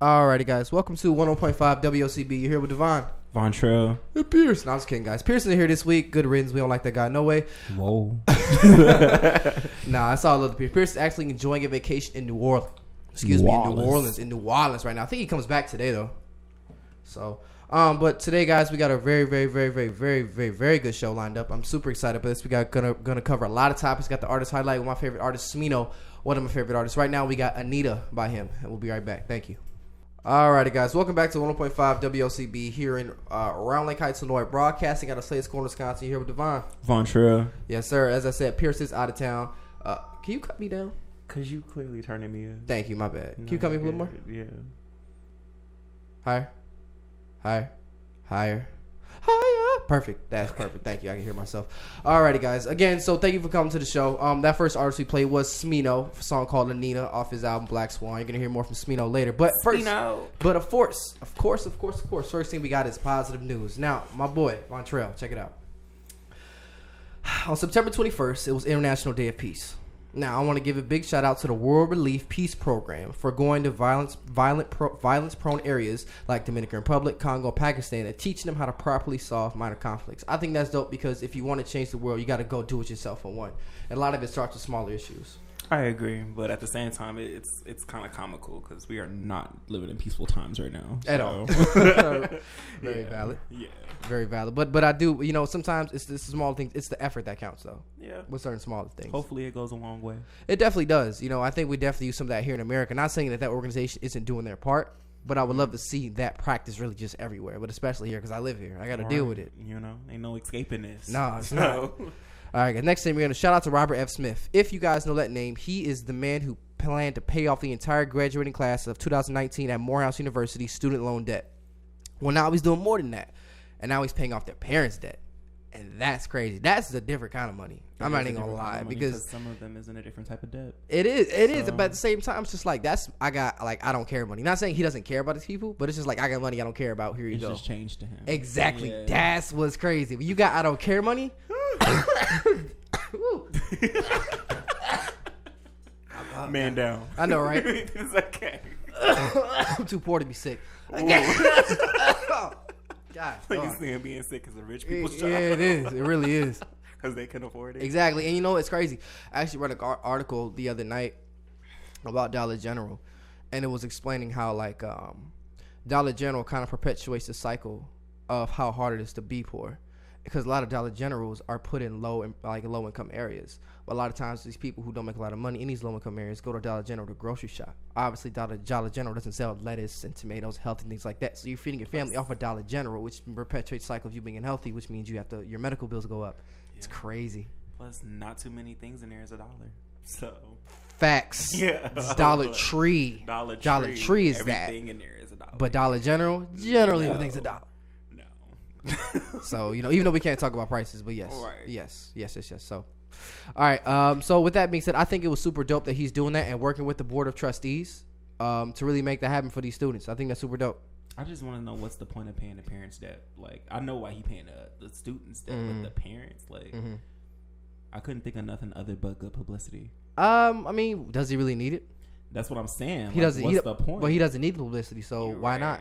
Alrighty, guys. Welcome to 101.5 WOCB. You're here with Devonn. Vontrell. And Pierce. No, I'm just kidding, guys. Pierce is here this week. Good riddance. We don't like that guy. No way. Whoa. Nah, I saw a little Pierce. Pierce is actually enjoying a vacation in New Orleans. Excuse me, in New Orleans. In New Orleans right now. I think he comes back today, though. So, but today, guys, we got a very good show lined up. I'm super excited for this. We got gonna cover a lot of topics. Got the artist highlight with my favorite artist, Smino, one of my favorite artists. Right now, we got Anita by him, and we'll be right back. Thank you. Alrighty, guys. Welcome back to 101.5 WOCB here in Round Lake Heights, Illinois. Broadcasting out of Slade's Corner, Wisconsin. Here with Devonn. Vontrell. Yes, sir. As I said, Pierce is out of town. Can you cut me down? Because you clearly turning me in. Thank you. My bad. Can you cut me a little more? Yeah. Higher. Perfect. That's perfect. Thank you. I can hear myself. Alrighty, guys. Again, so thank you for coming to the show. That first artist we played was Smino, a song called Anita off his album Black Swan. You're gonna hear more from Smino later. But first, of course, first thing we got is positive news. Now, my boy Vontrell, check it out. On September 21st, it was International Day of Peace. Now, I want to give a big shout out to the World Relief Peace Program for going to violence-prone areas like Dominican Republic, Congo, Pakistan, and teaching them how to properly solve minor conflicts. I think that's dope because if you want to change the world, you got to go do it yourself for one. And a lot of it starts with smaller issues. I agree, but at the same time, it's kind of comical because we are not living in peaceful times right now. At all. Very valid. Yeah. Very valid. But I do, sometimes it's the small things. It's the effort that counts, though. Yeah. With certain smaller things. Hopefully it goes a long way. It definitely does. I think we definitely use some of that here in America. Not saying that organization isn't doing their part, but I would love to see that practice really just everywhere, but especially here because I live here. I got to deal with it. Ain't no escaping this. No, it's not. All right, guys. Next thing, we're going to shout out to Robert F. Smith. If you guys know that name, he is the man who planned to pay off the entire graduating class of 2019 at Morehouse University student loan debt. Well, now he's doing more than that. And now he's paying off their parents' debt. And that's crazy. That's a different kind of money. I'm not even going to lie. Because some of them is in a different type of debt. It is. But at the same time, it's just like, I don't care money. Not saying he doesn't care about his people, but it's just like, I got money I don't care about. Here you go. It's just changed to him. Exactly. Yeah. That's what's crazy. When you got I don't care money. Man down. I know, right? It's okay. I'm too poor to be sick. God, you see him being sick is a rich people's job. Yeah, it is. It really is. Because they can afford it. Exactly. And it's crazy. I actually read an article the other night about Dollar General, and it was explaining how Dollar General kind of perpetuates the cycle of how hard it is to be poor, because a lot of Dollar Generals are put in low income areas. But a lot of times these people who don't make a lot of money in these low income areas go to Dollar General to grocery shop. Obviously, Dollar General doesn't sell lettuce and tomatoes, healthy things like that. So you're feeding your family off of Dollar General, which perpetuates the cycle of you being unhealthy, which means your medical bills go up. Yeah. It's crazy. Plus, not too many things in there is $1. So facts. Yeah. It's Dollar Tree. Dollar Tree is everything in there is $1. But Dollar General, generally everything's $1. So, even though we can't talk about prices, but yes. Right. Yes. So, all right. So with that being said, I think it was super dope that he's doing that and working with the board of trustees to really make that happen for these students. I think that's super dope. I just want to know what's the point of paying the parents' debt. I know why he paying the students' debt, but the parents, I couldn't think of nothing other but good publicity. Does he really need it? That's what I'm saying. He doesn't. What's the point? But he doesn't need the publicity, so why not?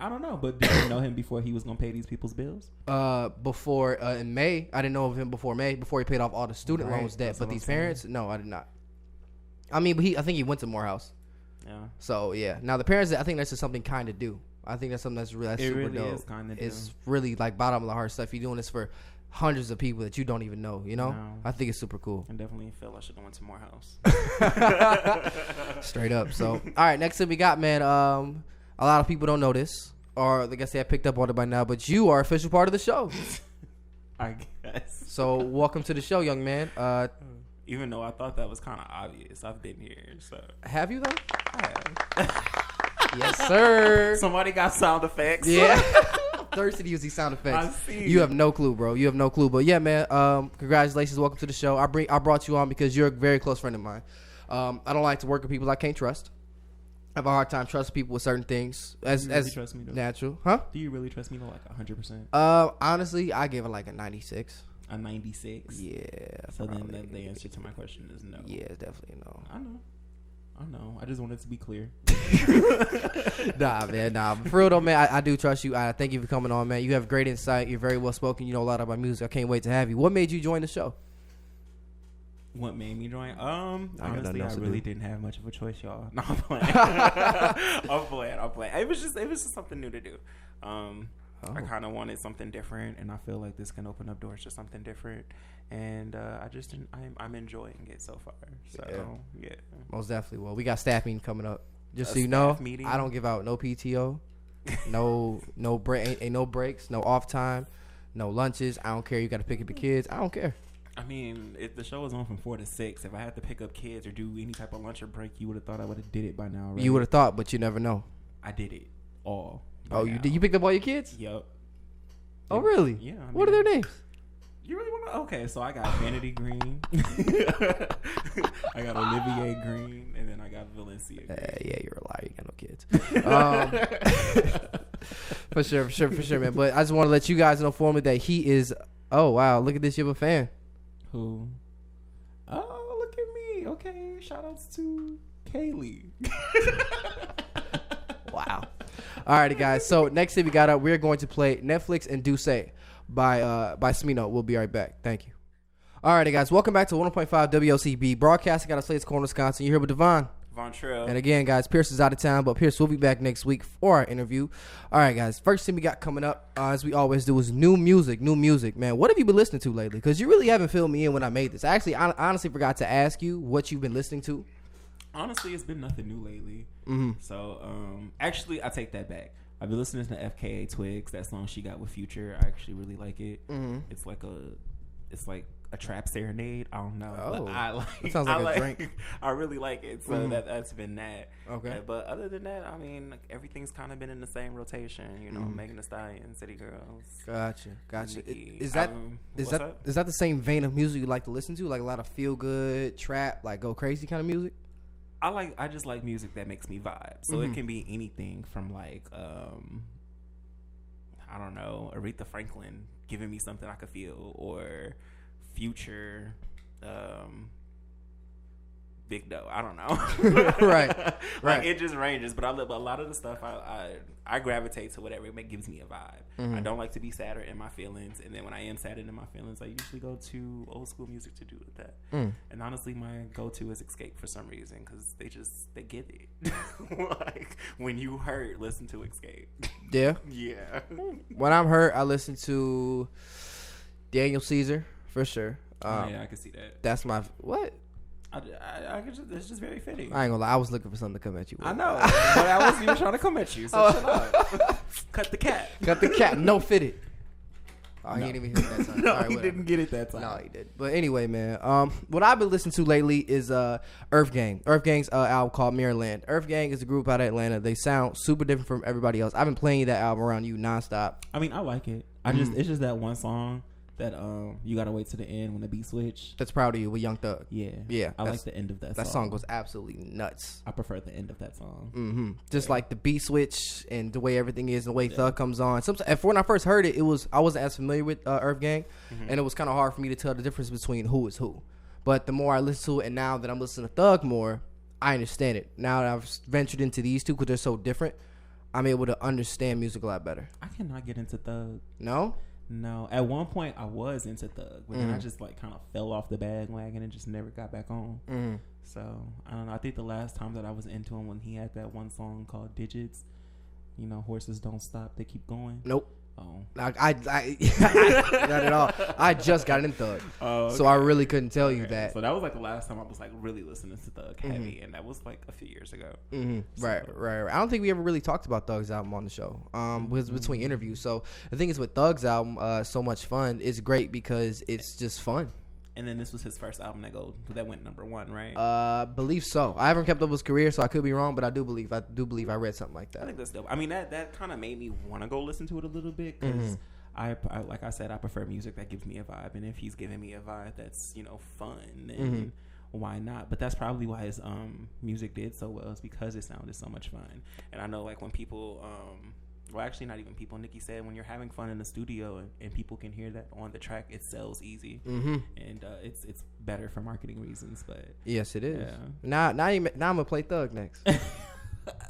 I don't know, but did you know him before he was going to pay these people's bills? Before in May. I didn't know of him before May, before he paid off all the student loans debt. But these parents, no, I did not. But I think he went to Morehouse. Yeah. So, yeah. Now, the parents, I think that's just something kind of do. I think that's something that's super dope. Is kind of It's really bottom of the heart stuff. You're doing this for hundreds of people that you don't even know, No. I think it's super cool. I definitely feel I should have went to Morehouse. Straight up. So, all right, next thing we got, man, a lot of people don't know this, or I guess they have picked up on it by now, but you are an official part of the show. I guess. So, welcome to the show, young man. Even though I thought that was kind of obvious. I've been here, so. Have you, though? I have. Yes, sir. Somebody got sound effects. Yeah. Thirsty to use these sound effects. I see. You have no clue, bro. You have no clue. But, yeah, man, congratulations. Welcome to the show. I brought you on because you're a very close friend of mine. I don't like to work with people I can't trust. I have a hard time trusting people with certain things as trust me, though? Natural, huh? Do you really trust me, 100%? Honestly, I give it a 96. A 96? Yeah. So probably. Then the answer to my question is no. Yeah, it's definitely no. I know. I know. I just wanted to be clear. Nah, man, nah. But for real though, man, I do trust you. I thank you for coming on, man. You have great insight. You're very well spoken. You know a lot about music. I can't wait to have you. What made you join the show? What made me join? Honestly, I really didn't have much of a choice, y'all. No, I'm playing. I'm playing. It was just something new to do. I kind of wanted something different, and I feel like this can open up doors to something different. And I'm enjoying it so far. So yeah. Most definitely. Well, we got staff meeting coming up. Just so you know, meeting. I don't give out no PTO, no break, ain't no breaks, no off time, no lunches. I don't care. You got to pick up your kids. I don't care. I mean, if the show was on from 4 to 6, if I had to pick up kids or do any type of lunch or break, you would have thought I would have did it by now. Right? You would have thought, but you never know. I did it all. Oh, you did? You picked up all your kids? Yep. Oh, really? Yeah. What are their names? You really want to? Okay, so I got Vanity Green. I got Olivier Green, and then I got Valencia Green. Yeah, you're a liar. You got no kids. For sure, man. But I just want to let you guys know formally that he is. Oh wow, look at this. You have a fan. Who? Oh, look at me. Okay, shout outs to Kaylee. Wow. Alrighty, guys. So next thing we got up, we're going to play Netflix and Douce by Smino. We'll be right back. Thank you. Alrighty, guys. Welcome back to 101.5 WLCB broadcasting out of Slate's Corner, Wisconsin. You're here with Devonn. Vontrell. And again, guys, Pierce is out of town, but Pierce will be back next week for our interview. All right, guys. First thing we got coming up, as we always do, is new music. Man, what have you been listening to lately? Because you really haven't filled me in when I made this. Actually, I honestly forgot to ask you what you've been listening to. Honestly, it's been nothing new lately. So, actually, I take that back. I've been listening to FKA Twigs, that song she got with Future. I actually really like it. It's like a trap serenade. I don't know. Oh, but I like. That sounds like a drink. I really like it. So that's been that. Okay. But other than that, I mean, everything's kind of been in the same rotation. You know, Megan Thee Stallion, City Girls. Gotcha. Nicki. Is that the same vein of music you like to listen to? Like a lot of feel good trap, like go crazy kind of music? I just like music that makes me vibe. So it can be anything from like I don't know, Aretha Franklin giving me something I could feel, or Future, Big Doe. I don't know. Right. Like it just ranges, but a lot of the stuff I gravitate to whatever gives me a vibe. I don't like to be sadder in my feelings, and then when I am sadder in my feelings, I usually go to old school music to do with that. And honestly, my go-to is Escape for some reason, because they get it. Like when you hurt, listen to Escape. Yeah. Yeah. When I'm hurt, I listen to Daniel Caesar for sure. Yeah, I can see that. That's my what. I could just, it's just very fitting. I ain't gonna lie, I was looking for something to come at you with. I know, but I wasn't even trying to come at you, so shut up. Cut the cat. No fitted. Oh, no. He didn't even hit that time. No, right, he didn't get it that time. No, he did. But anyway, man, what I've been listening to lately is Earth Gang. Earth Gang's album called Mirrorland. Earth Gang is a group out of Atlanta. They sound super different from everybody else. I've been playing that album around you nonstop. I mean, I like it. It's just that one song that you gotta wait to the end when the beat switch. That's Proud of You with Young Thug. Yeah. I like the end of that song. That song goes absolutely nuts. I prefer the end of that song. Just like the beat switch and the way everything is and the way Thug comes on. When I first heard it, I wasn't as familiar with Earth Gang, and it was kind of hard for me to tell the difference between who is who. But the more I listen to it, and now that I'm listening to Thug more, I understand it. Now that I've ventured into these two because they're so different, I'm able to understand music a lot better. I cannot get into Thug. No, at one point I was into Thug, but then I just like kind of fell off the bandwagon and just never got back on. So I don't know. I think the last time that I was into him when he had that one song called Digits, you know, horses don't stop, they keep going. Nope. Oh, I not at all. I just got in Thug, so I really couldn't tell you that. So that was like the last time I was like really listening to Thug heavy, and that was like a few years ago. Right. I don't think we ever really talked about Thug's album on the show. Was between interviews. So the thing is with Thug's album, So Much Fun, it's great because it's just fun. And then this was his first album that went #1, right? Believe so. I haven't kept up his career, so I could be wrong, but I do believe I read something like that. I think that's dope. I mean, that kind of made me want to go listen to it a little bit because I like I said, I prefer music that gives me a vibe, and if he's giving me a vibe that's fun, then why not? But that's probably why his music did so well, is because it sounded so much fun. And I know like when people Well, actually, not even people. Nikki said when you're having fun in the studio and people can hear that on the track, it sells easy, and it's better for marketing reasons. But yes, it is. Yeah. Now I'm gonna play Thug next.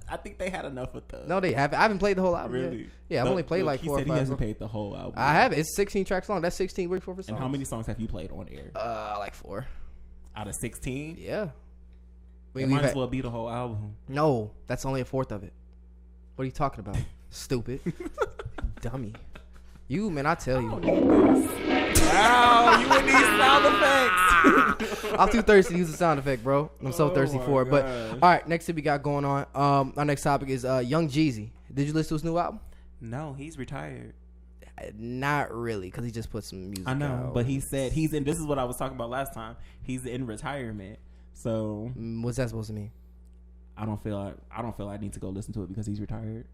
I think they had enough with Thug. No, they haven't. I haven't played the whole album. Really? Yet. Yeah, I've only played like 4 or 5. He said he hasn't played the whole album. I have. It's 16 tracks long. That's 16 weeks for songs. And how many songs have you played on air? Like 4 out of 16. Yeah. It might as well be the whole album. No, that's only a fourth of it. What are you talking about? Stupid. Dummy. You, man, I tell you. Wow, you would need sound effects. I'm too thirsty to use a sound effect, bro. I'm so thirsty for it. But, all right, next thing we got going on. Our next topic is Young Jeezy. Did you listen to his new album? No, he's retired. Not really, because he just put some music out. I know, but he said he's in. This is what I was talking about last time. He's in retirement. So what's that supposed to mean? I don't feel I need to go listen to it because he's retired.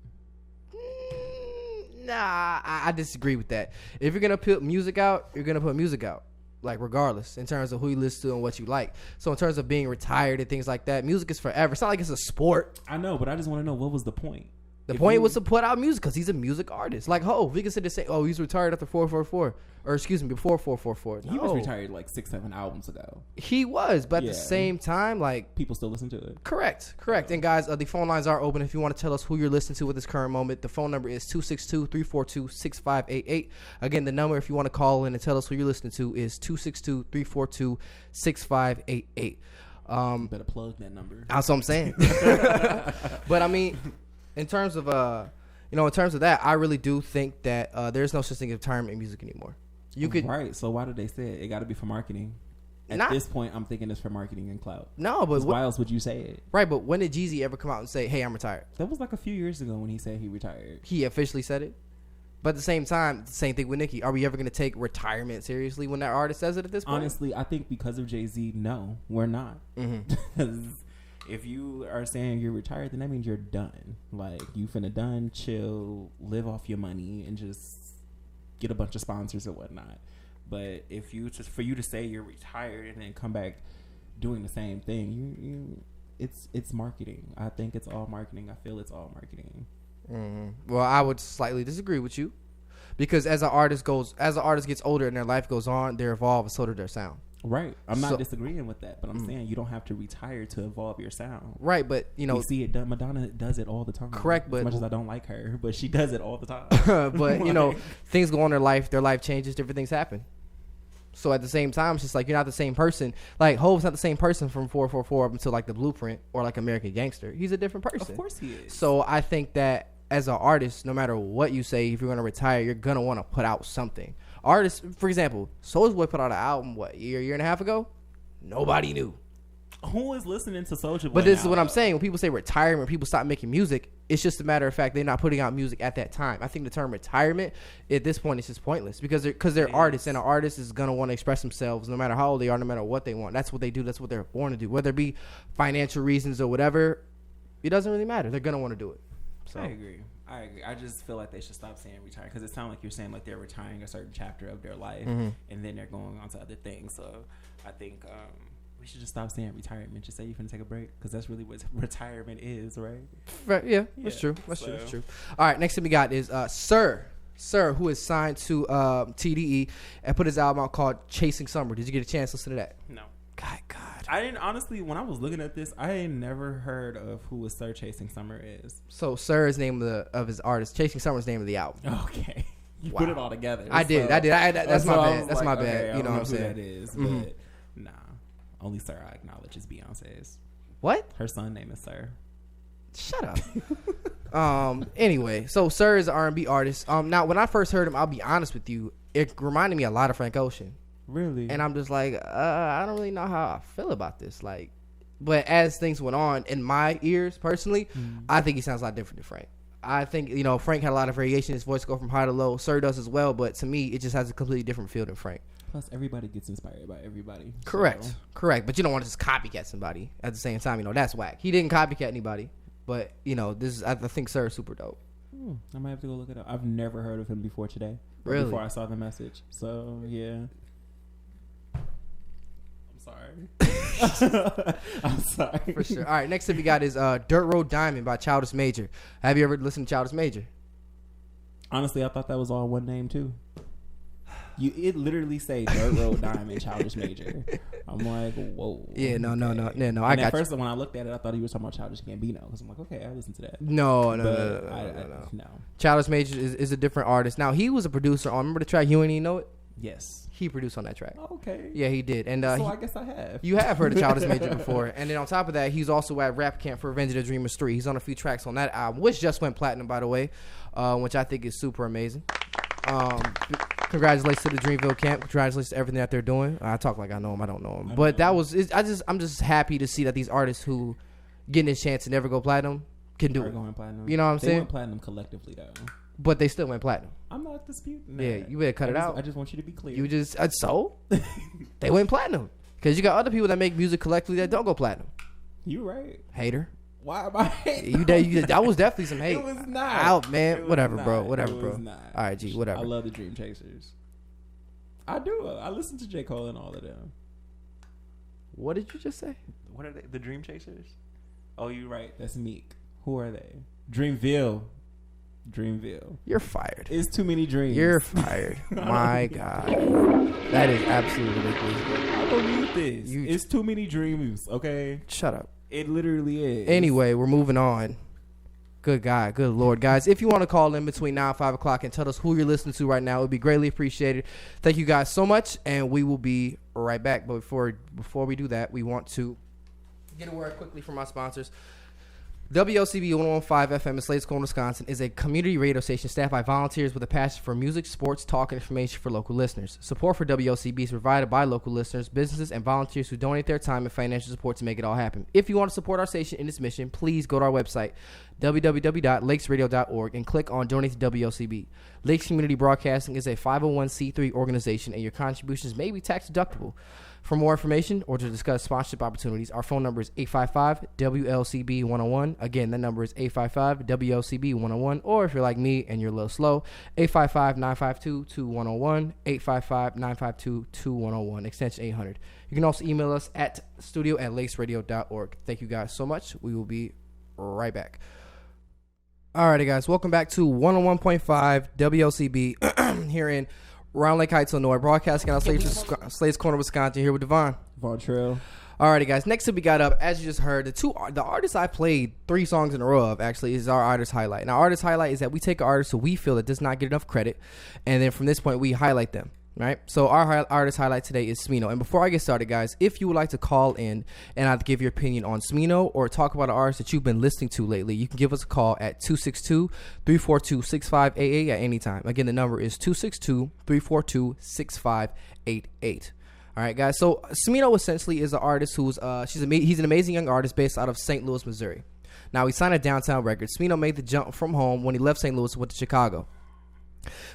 Nah, I disagree with that. If you're gonna put music out, you're gonna put music out, like regardless in terms of who you listen to and what you like. So in terms of being retired and things like that, music is forever. It's not like it's a sport. I know, but I just want to know what was the point. The point was to put out music because he's a music artist. Like we can sit and say, oh, he's retired after 444. Or excuse me, before 444. No. He was retired like 6-7 albums ago. He was, but at the same time, like... people still listen to it. Correct. And guys, the phone lines are open. If you want to tell us who you're listening to at this current moment, the phone number is 262-342-6588. Again, the number, if you want to call in and tell us who you're listening to, is 262-342-6588. Better plug that number. That's what I'm saying. But I mean... In terms of that, I really do think that there's no such thing as retirement music anymore. You could right. So why did they say it? It got to be for marketing. At this point, I'm thinking it's for marketing and clout. No, but why else would you say it? Right, but when did Jeezy ever come out and say, "Hey, I'm retired"? That was like a few years ago when he said he retired. He officially said it. But at the same time, same thing with Nicki. Are we ever going to take retirement seriously when that artist says it at this point? Honestly, I think because of Jay-Z, no, we're not. If you are saying you're retired, then that means you're done. Like, you finna done, chill, live off your money, and just get a bunch of sponsors or whatnot. But for you to say you're retired and then come back doing the same thing, it's marketing. I think it's all marketing. I feel it's all marketing. Well, I would slightly disagree with you, because as an artist gets older and their life goes on, they evolve, and so does their sound. Right. I'm not disagreeing with that, but I'm saying you don't have to retire to evolve your sound. Right, but you see it done. Madonna does it all the time. Correct, but as much as I don't like her, but she does it all the time. But things go on in their life changes, different things happen. So at the same time, it's just like you're not the same person. Like Hove's not the same person from 444 up until like The Blueprint or like American Gangster. He's a different person. Of course he is. So I think that as an artist, no matter what you say, if you're going to retire, you're going to want to put out something. Artists, for example, Soulja Boy put out an album, year and a half ago? Nobody knew. Who is listening to Soulja Boy? But this is what I'm saying. When people say retirement, people stop making music, it's just a matter of fact they're not putting out music at that time. I think the term retirement, at this point, is just pointless because they're artists, and an artist is going to want to express themselves no matter how old they are, no matter what they want. That's what they do. That's what they're born to do. Whether it be financial reasons or whatever, it doesn't really matter. They're going to want to do it. So. I agree. I just feel like they should stop saying retire because it sounds like you're saying like they're retiring a certain chapter of their life and then they're going on to other things. So I think we should just stop saying retirement. Just say you're going to take a break because that's really what retirement is, right? Right. Yeah, that's true. That's true. All right, next thing we got is Sir, who is signed to TDE and put his album out called Chasing Summer. Did you get a chance to listen to that? No. God. I didn't, honestly, when I was looking at this, I ain't never heard of who Sir Chasing Summer is. So Sir is the name of his artist. Chasing Summer is the name of the album. Okay. You put it all together. I did. That's my bad. That's my bad. Okay, you know what I'm saying? That is, but nah. Only Sir I acknowledge is Beyonce's. What? Her son name is Sir. Shut up. Anyway, so Sir is an R&B artist. Now, when I first heard him, I'll be honest with you, it reminded me a lot of Frank Ocean. Really? And I'm just like, I don't really know how I feel about this. Like, but as things went on, in my ears, personally, I think he sounds a lot different than Frank. I think, Frank had a lot of variation. His voice go from high to low. Sir does as well, but to me, it just has a completely different feel than Frank. Plus, everybody gets inspired by everybody. Correct. But you don't want to just copycat somebody at the same time. That's whack. He didn't copycat anybody, but, I think Sir is super dope. I might have to go look it up. I've never heard of him before today. Really? Before I saw the message. So, yeah. Sorry. I'm sorry. For sure. All right, next thing we got is Dirt Road Diamond by Childish Major. Have you ever listened to Childish Major? Honestly, I thought that was all one name too. It literally say Dirt Road Diamond, Childish Major. I'm like, whoa. Yeah, no. And I got at first, when I looked at it, I thought he was talking about Childish Gambino because I'm like, okay, I listen to that. No. Childish Major is a different artist. Now he was a producer on. Remember the track You Ain't Even Know It? Yes, he produced on that track. Okay. Yeah, he did. And so I guess I have. You have heard of Childish Major before. And then on top of that, he's also at Rap Camp for Revenge of the Dreamers 3. He's on a few tracks on that album, which just went platinum, by the way, which I think is super amazing. Congratulations to the Dreamville camp. Congratulations to everything that they're doing. I talk like I know him. I don't know him. But that was I'm just happy to see that these artists who getting a chance to never go platinum can do it. Going platinum. You know what I'm saying? They went platinum collectively though. But they still went platinum. I'm not disputing that. Yeah, you better cut it out. I just want you to be clear. You just they went platinum because you got other people that make music collectively that don't go platinum. You right. Hater. Why am I hating? That was definitely some hate. It was not. Out, man. Whatever, bro. It was not. All right, G. Whatever. I love the Dream Chasers. I do. I listen to J. Cole and all of them. What did you just say? What are they? The Dream Chasers? Oh, you're right. That's Meek. Who are they? Dreamville. You're fired. It's too many dreams. You're fired. My God. That is absolutely ridiculous. I believe this. It's too many dreams, okay? Shut up. It literally is. Anyway, we're moving on. Good God. Good Lord. Guys, if you want to call in between now and 5 o'clock and tell us who you're listening to right now, it would be greatly appreciated. Thank you guys so much, and we will be right back. But before we do that, we want to get a word quickly from our sponsors. WLCB 101.5 FM in Slate's Corner, Wisconsin is a community radio station staffed by volunteers with a passion for music, sports, talk, and information for local listeners. Support for WLCB is provided by local listeners, businesses, and volunteers who donate their time and financial support to make it all happen. If you want to support our station in its mission, please go to our website, www.lakesradio.org, and click on Donate to WLCB. Lakes Community Broadcasting is a 501c3 organization, and your contributions may be tax deductible. For more information or to discuss sponsorship opportunities, our phone number is 855-WLCB-101. Again, that number is 855-WLCB-101. Or if you're like me and you're a little slow, 855-952-2101, 855-952-2101, extension 800. You can also email us at studio@lakesradio.org. Thank you guys so much. We will be right back. Alrighty, guys. Welcome back to 101.5 WLCB here in Round Lake Heights, Illinois, broadcasting out of Slate's Corner, Wisconsin, here with Devonn. Vontrell. Alrighty, guys. Next up, we got up, as you just heard, the artists I played 3 songs in a row of, actually, is our artist highlight. Now, artist highlight is that we take an artist who we feel that does not get enough credit, and then from this point, we highlight them, right? So our artist highlight today is Smino. And before I get started, guys, if you would like to call in and either give your opinion on Smino or talk about an artist that you've been listening to lately, you can give us a call at 262-342-6588 at any time. Again, the number is 262-342-6588. All right, guys. So Smino essentially is an artist who's he's an amazing young artist based out of St. Louis, Missouri. Now, he signed at Downtown Records. Smino made the jump from home when he left St. Louis and went to Chicago.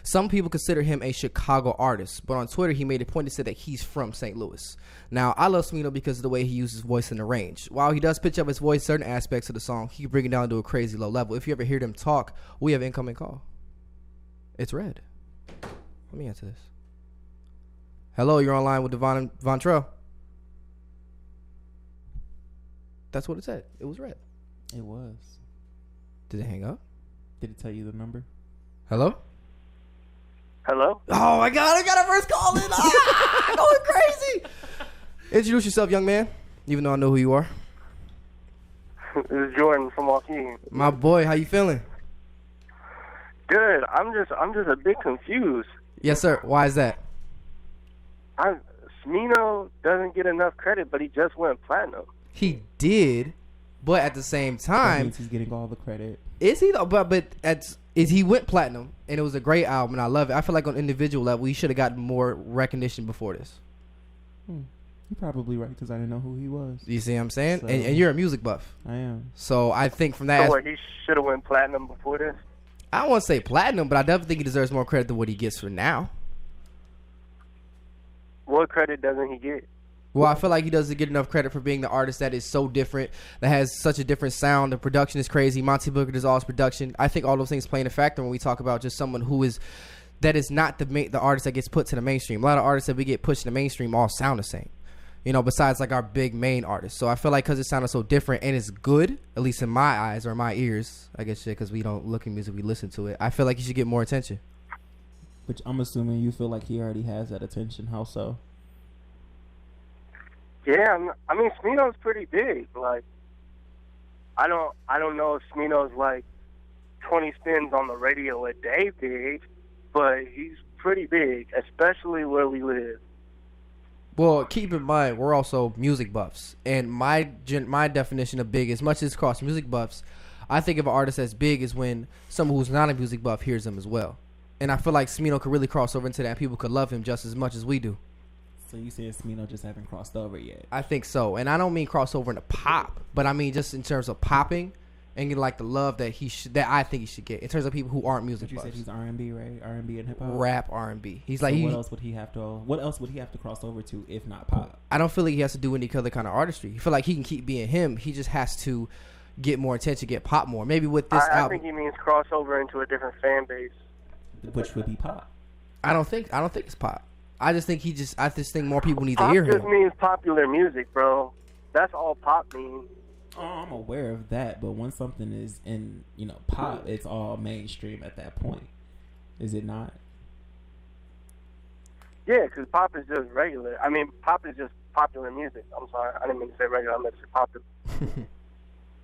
Some people consider him a Chicago artist, but on Twitter he made a point to say that he's from St. Louis. Now, I love Smino because of the way he uses his voice in the range. While he does pitch up his voice certain aspects of the song, he can bring it down to a crazy low level. If you ever hear them talk, we have incoming call. It's red. Let me answer this. Hello, you're online with Devonn Vontrell. That's what it said. It was red. It was. Did it hang up? Did it tell you the number? Hello? Hello? Oh my God, I got a first call in. Going crazy. Introduce yourself, young man, even though I know who you are. This is Jordan from Waukegan. My boy, how you feeling? Good. I'm just a bit confused. Yes, sir. Why is that? Smino doesn't get enough credit, but he just went platinum. He did, but at the same time, that means he's getting all the credit. Is he though? But he went platinum, and it was a great album, and I love it. I feel like on an individual level, he should have gotten more recognition before this. You're probably right, because I didn't know who he was. You see what I'm saying? So, and you're a music buff. I am. So I think from that, So what, he should have went platinum before this? I don't want to say platinum, but I definitely think he deserves more credit than what he gets for now. What credit doesn't he get? Well, I feel like he doesn't get enough credit for being the artist that is so different, that has such a different sound. The production is crazy. Monty Booker does all his production. I think all those things play in a factor when we talk about just someone who is that is not the artist that gets put to the mainstream. A lot of artists that we get pushed to the mainstream all sound the same. You know, besides like our big main artists. So I feel like because it sounded so different and it's good, at least in my eyes or my ears, I guess, because we don't look at music, we listen to it. I feel like he should get more attention. Which I'm assuming you feel like he already has that attention. How so? Yeah, I mean, Smino's pretty big. Like, I don't know if Smino's like 20 spins on the radio a day big, but he's pretty big, especially where we live. Well, keep in mind, we're also music buffs. And my definition of big, as much as cross music buffs, I think of an artist as big as when someone who's not a music buff hears them as well. And I feel like Smino could really cross over into that. And people could love him just as much as we do. So you saying Smino just haven't crossed over yet? I think so. And I don't mean crossover into pop, but I mean just in terms of popping and get like the love that I think he should get in terms of people who aren't music buffs. You said he's R&B, right? R&B and hip hop. Rap R&B. He's so like, what else would he have to cross over to if not pop? I don't feel like he has to do any other kind of artistry. I feel like he can keep being him. He just has to get more attention, get pop more. Maybe with this album. I think he means crossover into a different fan base, which would be pop. I don't think it's pop. I just think more people need to hear him. Pop just means popular music, bro. That's all pop means. Oh, I'm aware of that, but when something is in, pop, it's all mainstream at that point. Is it not? Yeah, because pop is just regular. I mean, pop is just popular music. I'm sorry, I didn't mean to say regular. I meant to say popular.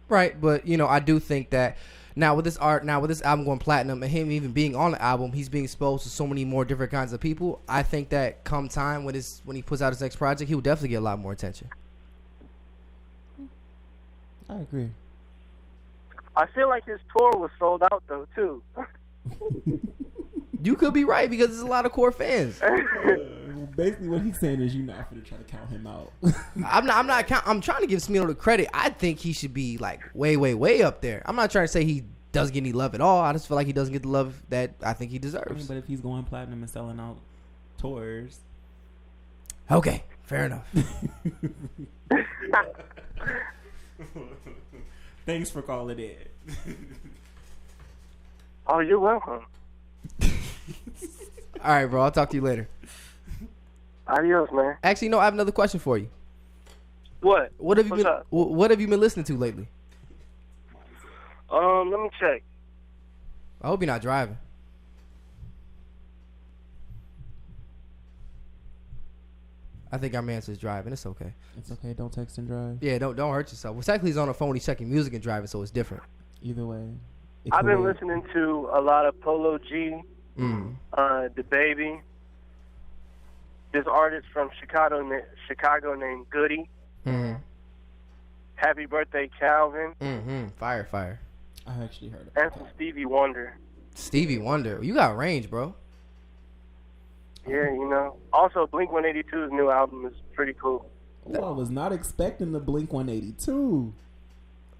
Right, but I do think that now with this album going platinum and him even being on the album, he's being exposed to so many more different kinds of people. I think that come time when he puts out his next project, he will definitely get a lot more attention. I agree. I feel like his tour was sold out though too. You could be right because there's a lot of core fans. Basically, what he's saying is you're not going to try to count him out. I'm trying to give Smino the credit. I think he should be like way, way, way up there. I'm not trying to say he doesn't get any love at all. I just feel like he doesn't get the love that I think he deserves. But if he's going platinum and selling out tours, okay, fair enough. Thanks for calling in. Oh, you're welcome. All right, bro. I'll talk to you later. Adios, man. Actually, no. I have another question for you. What? What have you been listening to lately? Let me check. I hope you're not driving. I think our man says driving. It's okay. It's okay. Don't text and drive. Yeah, don't hurt yourself. Well, technically he's on a phone. He's checking music and driving, so it's different. Either way. I've been listening to a lot of Polo G, The Baby, this artist from Chicago named Goody. Mm-hmm. Happy Birthday, Calvin. Mm-hmm. Fire. I actually heard of and some Stevie Wonder. Stevie Wonder. You got range, bro. Yeah, Also, Blink-182's new album is pretty cool. Oh, I was not expecting the Blink-182.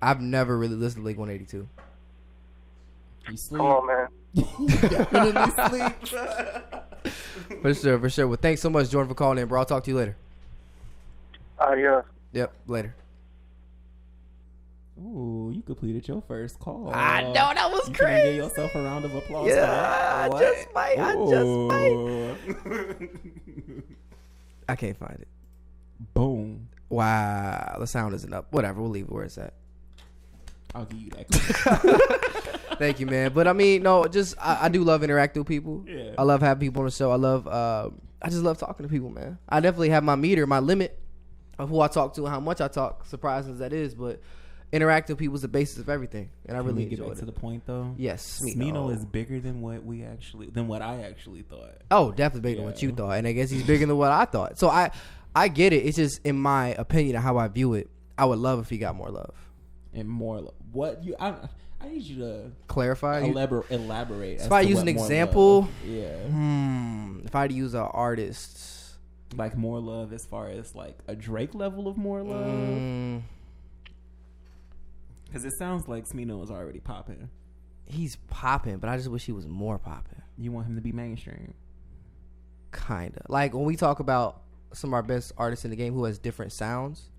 I've never really listened to Blink-182. You sleep. Come on, man. Definitely sleep. For sure. Well, thanks so much, Jordan, for calling in, bro. I'll talk to you later. Adios. Yep, later. Ooh, you completed your first call. I know, that was crazy. Give yourself a round of applause. Yeah, I just might. I can't find it. Boom. Wow, the sound isn't up. Whatever, we'll leave it where it's at. I'll give you that. Thank you, man. But I mean, no, just I do love interacting with people. Yeah. I love having people on the show. I just love talking to people, man. I definitely have my meter, my limit of who I talk to and how much I talk, surprising as that is, but interacting with people is the basis of everything, and I really enjoy it. Get back to the point though. Yes, Smino is bigger than what I actually thought. Oh, definitely bigger than what you thought, and I guess he's bigger than what I thought. So I get it. It's just in my opinion of how I view it. I would love if he got more love. And more love. I need you to clarify. Elaborate. If I use an example, yeah. If I had to use an artist, like more love, as far as like a Drake level of more love. Because it sounds like Smino is already popping. He's popping, but I just wish he was more popping. You want him to be mainstream? Kinda. Like when we talk about some of our best artists in the game who has different sounds,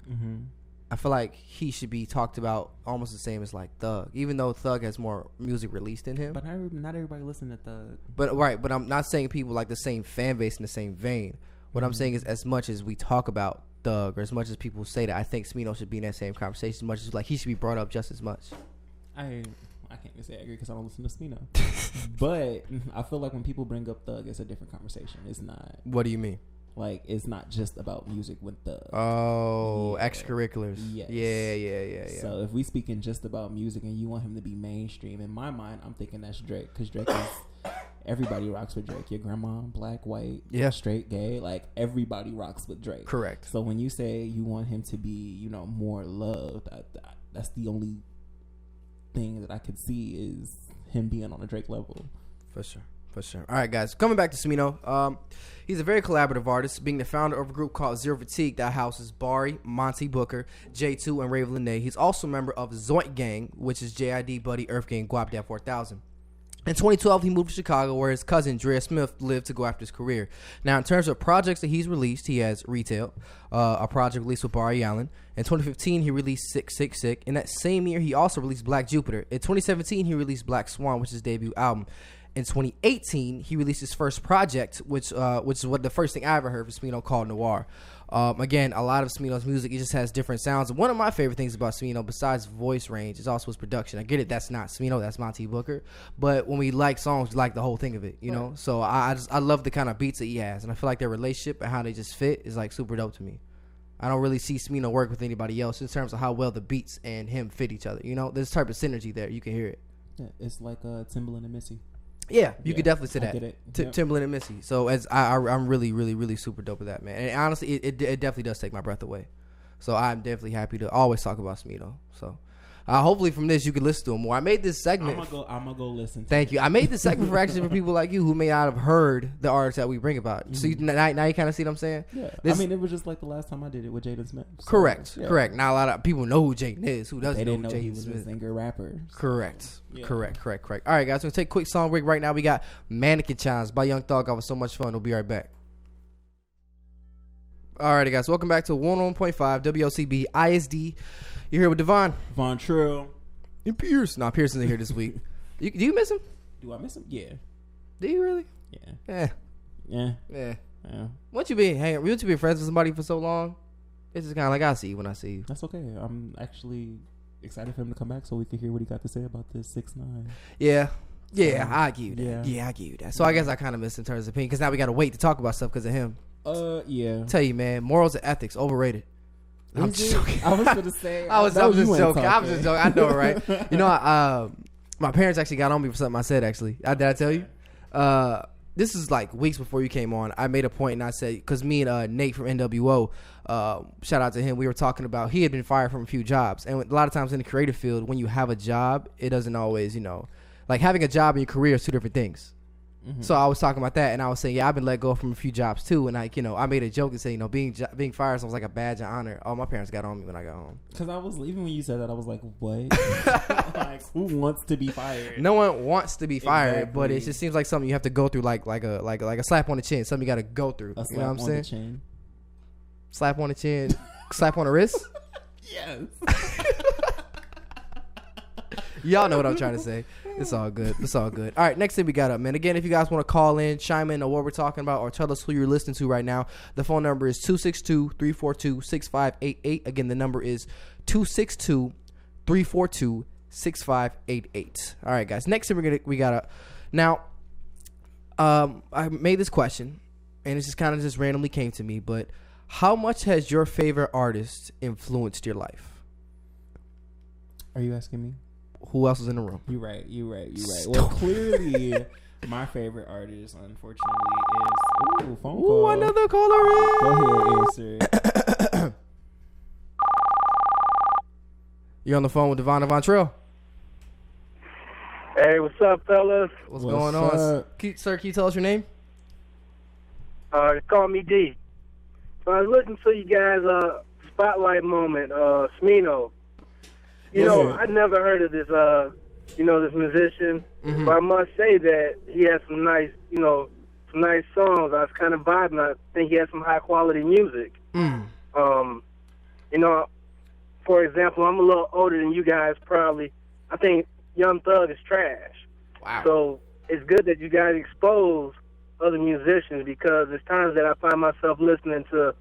I feel like he should be talked about almost the same as like Thug, even though Thug has more music released in him. But not everybody listen to Thug. But I'm not saying people like the same fan base in the same vein. What I'm saying is, as much as we talk about Thug, or as much as people say that, I think Smino should be in that same conversation as much as like he should be brought up just as much. I can't even say I agree because I don't listen to Smino. But I feel like when people bring up Thug, it's a different conversation. It's not. What do you mean? Like, it's not just about music with Thug. Oh, yeah. Extracurriculars. Yes. Yeah. So if we speaking just about music and you want him to be mainstream, in my mind, I'm thinking that's Drake. Because Drake is... Everybody rocks with Drake. Your grandma, black, white, straight, gay. Like, everybody rocks with Drake. Correct. So when you say you want him to be, you know, more loved, that's the only thing that I could see is him being on a Drake level. For sure. All right, guys. Coming back to Smino. He's a very collaborative artist, being the founder of a group called Zero Fatigue that houses Bari, Monty Booker, J2, and Raven Lene. He's also a member of Zoint Gang, which is JID, Buddy, Earth Gang, Guap Dad 4000. In 2012, he moved to Chicago, where his cousin, Drea Smith, lived to go after his career. Now, in terms of projects that he's released, he has Retail, a project released with Barry Allen. In 2015, he released Sick, Sick, Sick. In that same year, he also released Black Jupiter. In 2017, he released Black Swan, which is his debut album. In 2018, he released his first project, which is what the first thing I ever heard from Smino, called Noir. Again, a lot of Smino's music, it just has different sounds. And one of my favorite things about Smino, besides voice range, is also his production. I get it, that's not Smino, that's Monty Booker. But when we like songs, we like the whole thing of it, you know? So I love the kind of beats that he has. And I feel like their relationship and how they just fit is like super dope to me. I don't really see Smino work with anybody else in terms of how well the beats and him fit each other. You know, there's a type of synergy there. You can hear it. Yeah, it's like Timbaland and Missy. Yeah, you could definitely say that. Get it. Timbaland and Missy. So as I'm really, really, really super dope with that, man. And honestly, it definitely does take my breath away. So I'm definitely happy to always talk about Smino. So hopefully from this you can listen to him more. I made this segment. I'm gonna go listen. Thank you. I made this segment for people like you who may not have heard the artists that we bring about. So now you kind of see what I'm saying? Yeah. I mean, it was just like the last time I did it with Jaden Smith. So, correct. Now a lot of people know who Jaden is. Who doesn't they didn't know who Jaden he was Smith? A singer rapper. So. Correct. Yeah. Correct. All right, guys. We're gonna take a quick song break right now. We got Mannequin Challenge by Young Thug. It was so much fun. We'll be right back. Alright, guys, welcome back to 101.5 WLCB ISD. You're here with Devonn, Vontrell, and Pierce. No, Pierce isn't here this week. Do you miss him? Do I miss him? Yeah. Do you really? Yeah. Yeah. Once you been friends with somebody for so long, it's just kind of like I see you when I see you. That's okay. I'm actually excited for him to come back so we can hear what he got to say about this 6ix9ine. Yeah, I give you that. Yeah, I give you that. So I guess I kind of miss in terms of opinion because now we got to wait to talk about stuff because of him. Yeah. Tell you, man, morals and ethics overrated. I'm just joking. I was gonna say. I was just joking. I know, right? You know, my parents actually got on me for something I said. Actually, did I tell you? This is like weeks before you came on. I made a point and I said because me and Nate from NWO, shout out to him. We were talking about he had been fired from a few jobs, and a lot of times in the creative field, when you have a job, it doesn't always, like having a job and your career is two different things. Mm-hmm. So I was talking about that, and I was saying, I've been let go from a few jobs too, and I made a joke and say, being fired was like a badge of honor. Oh, my parents got on me when I got home. Because even when you said that, I was like, what? Like, who wants to be fired? No one wants to be fired, but it just seems like something you have to go through, like a slap on the chin, something you got to go through. A slap you know what I'm on saying? The chin. Slap on the chin, slap on the wrist. Yes. Y'all know what I'm trying to say. It's all good. All right, next thing we got up, man. Again, if you guys want to call in, chime in on what we're talking about, or tell us who you're listening to right now, the phone number is 262-342-6588. Again, the number is 262-342-6588. All right, guys. Next thing we got up. Now, I made this question, and it just kind of just randomly came to me, but how much has your favorite artist influenced your life? Are you asking me? Who else is in the room? You're right. Well, clearly, my favorite artist, unfortunately, is... phone call. Ooh, another caller in. Go ahead, answer. You're on the phone with VontrellVontrell. Hey, what's up, fellas? What's going on? Sir, can you tell us your name? Call me D. So I was listening to you guys' spotlight moment, Smino. I never heard of this, this musician. Mm-hmm. But I must say that he has some nice, some nice songs. I was kind of vibing. I think he has some high quality music. Mm. For example, I'm a little older than you guys probably. I think Young Thug is trash. Wow. So it's good that you guys expose other musicians because there's times that I find myself listening to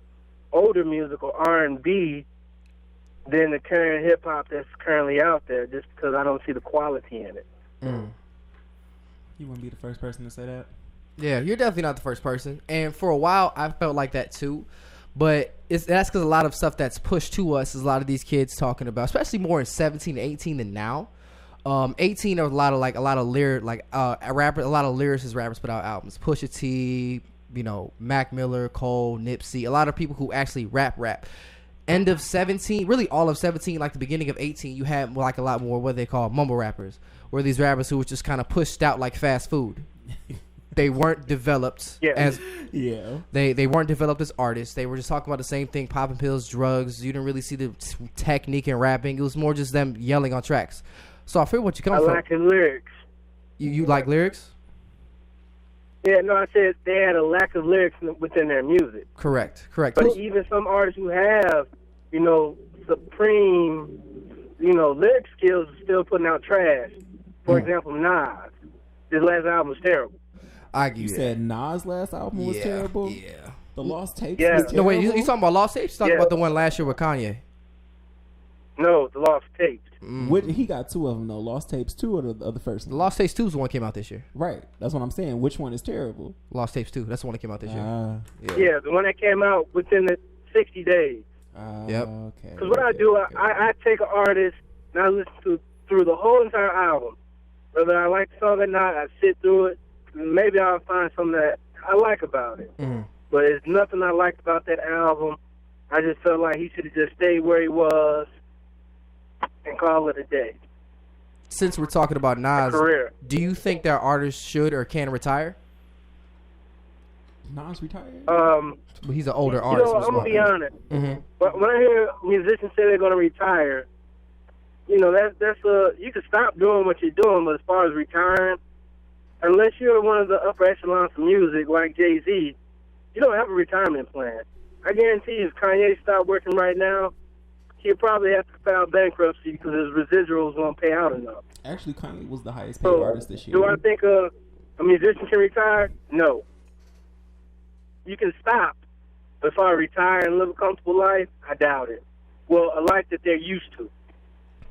older music or R&B than the current hip hop that's currently out there, just because I don't see the quality in it. You wouldn't be the first person to say that. Yeah, you're definitely not the first person. And for a while, I felt like that too. But that's because a lot of stuff that's pushed to us is a lot of these kids talking about, especially more in 17 and 18 than now. 18 are a lot of lyricist rappers put out albums. Pusha T, Mac Miller, Cole, Nipsey, a lot of people who actually rap. End of 17, really all of 17, like the beginning of 18, you had like a lot more what they call mumble rappers, where these rappers who were just kind of pushed out like fast food. They weren't developed as they weren't developed as artists. They were just talking about the same thing, popping pills, drugs. You didn't really see the technique in rapping. It was more just them yelling on tracks. So I feel what you come from. I like lyrics. You like lyrics? Yeah, no, I said they had a lack of lyrics within their music. Correct. But even some artists who have, supreme, lyric skills are still putting out trash. For example, Nas. His last album was terrible. You said Nas' last album was terrible? Yeah. The Lost Tapes was terrible? No, wait, you talking about Lost Tapes? You talking about the one last year with Kanye? No, the Lost Tapes. He got two of them, though. Lost Tapes 2 or the first one? The Lost Tapes 2 is the one that came out this year. Right. That's what I'm saying. Which one is terrible? Lost Tapes 2. That's the one that came out this year. Yeah, the one that came out within the 60 days. Yep. Okay. Because what I do, I take an artist and I listen through the whole entire album. Whether I like the song or not, I sit through it. Maybe I'll find something that I like about it. But there's nothing I liked about that album. I just felt like he should have just stayed where he was and call it a day. Since we're talking about Nas, do you think that artists should or can retire? Nas retired? He's an older artist. I'm going to be honest. But when I hear musicians say they're going to retire, that's you can stop doing what you're doing, but as far as retiring, unless you're one of the upper echelons of music like Jay-Z, you don't have a retirement plan. I guarantee you, if Kanye stopped working right now, he'd probably have to file bankruptcy because his residuals won't pay out enough. Actually, Kanye was the highest paid artist this year. Do I think a musician can retire? No. You can stop. But if I retire and live a comfortable life, I doubt it. Well, a life that they're used to.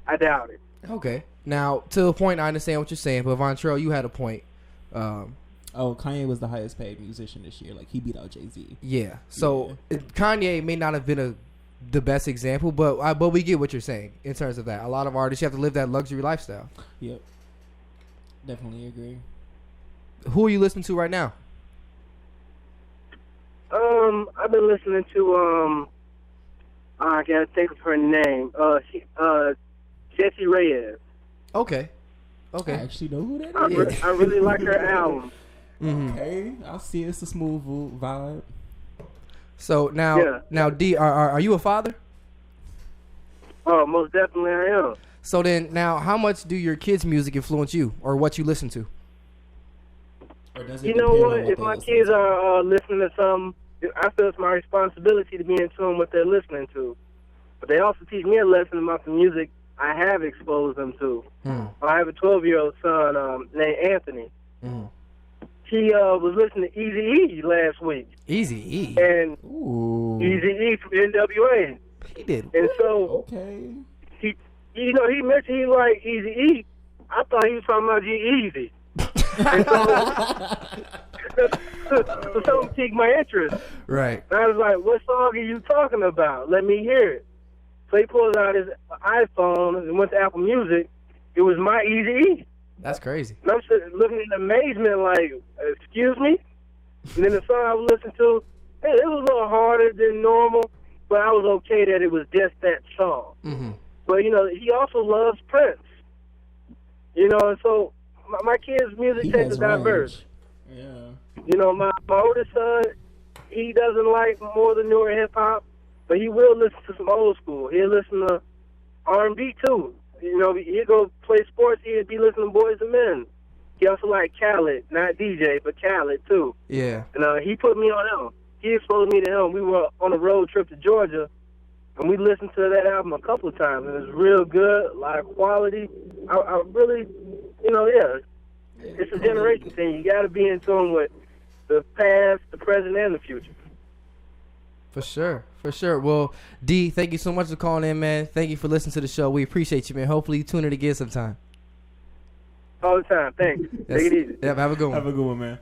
I doubt it. Okay. Now, to the point, I understand what you're saying, but Vontrell, you had a point. Kanye was the highest paid musician this year. Like, he beat out Jay-Z. Yeah. So, Kanye may not have been the best example, but we get what you're saying in terms of that. A lot of artists, you have to live that luxury lifestyle. Yep. Definitely agree. Who are you listening to right now? I've been listening to, I gotta think of her name. Jessie Reyes. Okay. I actually know who that is. I really like her album. Okay, I see it's a smooth vibe. So now, D, are you a father? Oh, most definitely I am. So then, now, how much do your kids' music influence you, or what you listen to? Or does it you know what? If my kids are listening to something, I feel it's my responsibility to be in tune with what they're listening to. But they also teach me a lesson about the music I have exposed them to. I have a 12-year-old son named Anthony. He was listening to Eazy-E last week. Eazy-E? And Eazy-E from NWA. He did. And so, he mentioned he liked Eazy-E. I thought he was talking about G-Eazy. And so something piqued my interest. Right. And I was like, what song are you talking about? Let me hear it. So he pulled out his iPhone and went to Apple Music. It was my Eazy-E. That's crazy. And I'm looking in amazement like, excuse me? And then the song I was listening to, it was a little harder than normal, but I was okay that it was just that song. But, he also loves Prince. And so my kids' music tastes is diverse. Yeah. My oldest son, he doesn't like more the newer hip-hop, but he will listen to some old school. He'll listen to R&B, too. He'll go play sports. He'll be listening to Boys and Men. He also like Khaled, not DJ, but Khaled, too. Yeah. And he put me on him. He exposed me to him. We were on a road trip to Georgia, and we listened to that album a couple of times. And it was real good, a lot of quality. I really, it's a generation thing. You got to be in tune with the past, the present, and the future. For sure. For sure. Well, D, thank you so much for calling in, man. Thank you for listening to the show. We appreciate you, man. Hopefully you tune in again sometime. All the time. Thanks. Yes. Take it easy. Yep, have a good one. Have a good one, man.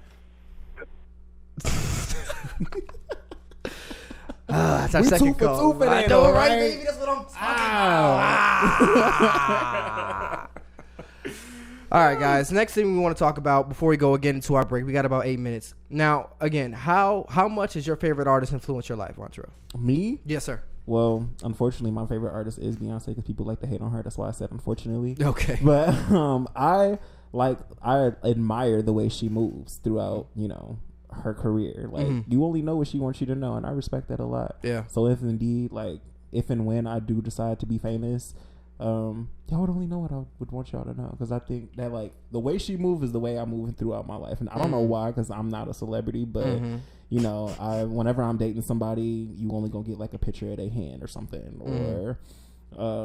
That's our second call. I know, right, baby? That's what I'm talking about. All right, guys. Next thing we want to talk about before we go again into our break, we got about 8 minutes. Now, again, how much has your favorite artist influenced your life, Vontrell? Me? Yes, sir. Well, unfortunately, my favorite artist is Beyonce because people like to hate on her. That's why I said unfortunately. Okay. But I admire the way she moves throughout, her career. Like, you only know what she wants you to know, and I respect that a lot. Yeah. So if and when I do decide to be famous, y'all would only know what I would want y'all to know, because I think that the way she moves is the way I move throughout my life, and I don't know why, because I'm not a celebrity, but whenever I'm dating somebody, you only gonna get a picture of their hand or something, or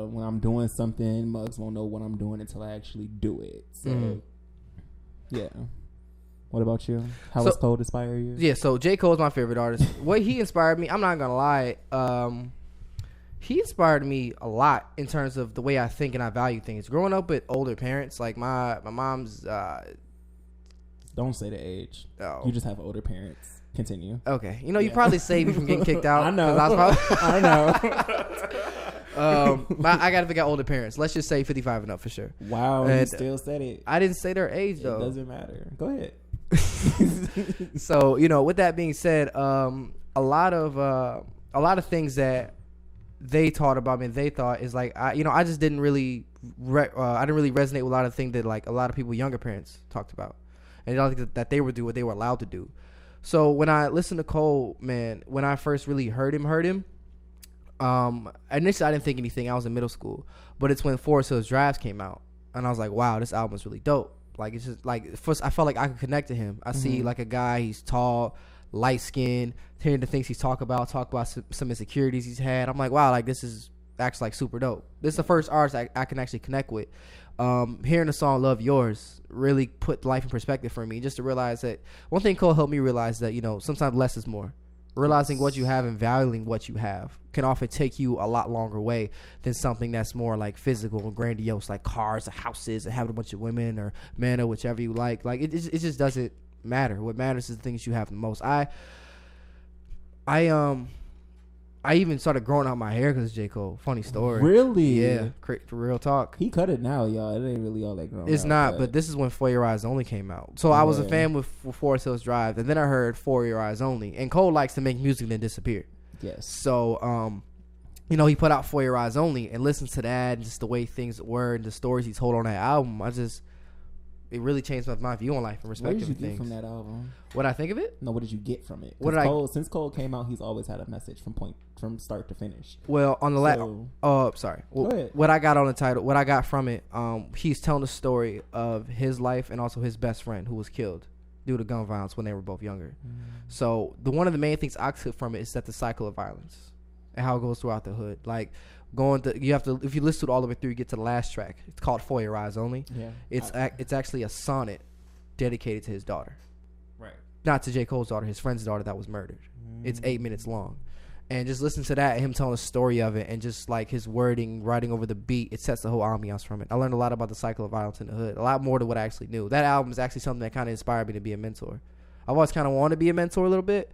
when I'm doing something, mugs won't know what I'm doing until I actually do it. So yeah. What about you? How does Cole inspire you? Yeah, so J. Cole's my favorite artist. What he inspired me, I'm not gonna lie. He inspired me a lot in terms of the way I think and I value things. Growing up with older parents, like my mom's. Don't say the age. Oh. You just have older parents. Continue. Okay, you probably saved me from getting kicked out. I know. I know. I gotta figure out older parents. Let's just say 55 and up for sure. Wow, and you still said it. I didn't say their age though. It doesn't matter. Go ahead. So with that being said, a lot of things that they taught about me and they thought is I just didn't really resonate with a lot of things that a lot of people younger parents talked about, and I don't think that they would do what they were allowed to do. So when I listened to Cole, man, when I first really heard him, initially I didn't think anything. I was in middle school, but it's when Forest Hills Drive came out, and I was like, wow, this album is really dope. It's just first I felt like I could connect to him. I see a guy, he's tall, light skinned, hearing the things he's talk about some insecurities he's had. I'm like, wow, this is actually super dope. This is the first artist I can actually connect with. Hearing the song Love Yours really put life in perspective for me, just to realize that one thing Cole helped me realize that sometimes less is more. Realizing what you have and valuing what you have can often take you a lot longer way than something that's more physical and grandiose, like cars or houses and having a bunch of women or men or whichever you like. It just doesn't matter. What matters is the things you have the most. I even started growing out my hair because of J. Cole. Funny story. Really? Yeah. Real talk. He cut it now, y'all. It ain't really all that grown. It's not, but this is when For Your Eyes Only came out. So I was a fan with Forest Hills Drive, and then I heard For Your Eyes Only. And Cole likes to make music and then disappear. Yes. So, he put out For Your Eyes Only, and listened to that, and just the way things were, and the stories he told on that album. It really changed my view on life and perspective. What did you get from that album? What I think of it? No, what did you get from it? Since Cole came out, he's always had a message from start to finish. Well, on the sorry. Well, go ahead. What I got on the title, what I got from it, he's telling the story of his life and also his best friend who was killed due to gun violence when they were both younger. So one of the main things I took from it is that the cycle of violence and how it goes throughout the hood. If you listen to it all the way through, you get to the last track. It's called For Your Eyes Only. Yeah. It's actually a sonnet dedicated to his daughter. Right. Not to J. Cole's daughter, his friend's daughter that was murdered. It's 8 minutes long. And just listen to that and him telling the story of it, and just his wording, writing over the beat, it sets the whole ambiance from it. I learned a lot about the cycle of violence in the hood, a lot more than what I actually knew. That album is actually something that kind of inspired me to be a mentor. I've always kind of wanted to be a mentor a little bit.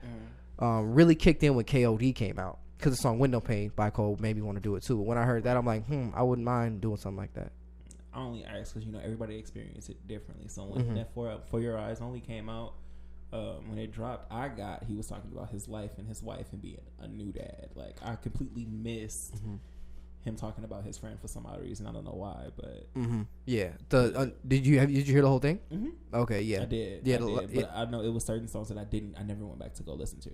Really kicked in when KOD came out, because the song Window Pane by Cole made me want to do it too. But when I heard that, I'm like, I wouldn't mind doing something like that. I only ask because everybody experiences it differently. So when that For Your Eyes Only came out, when it dropped, he was talking about his life and his wife and being a new dad. I completely missed him talking about his friend for some odd reason. I don't know why, but yeah. Did you hear the whole thing? Okay, yeah, I did. Yeah, but I know it was certain songs that I never went back to go listen to.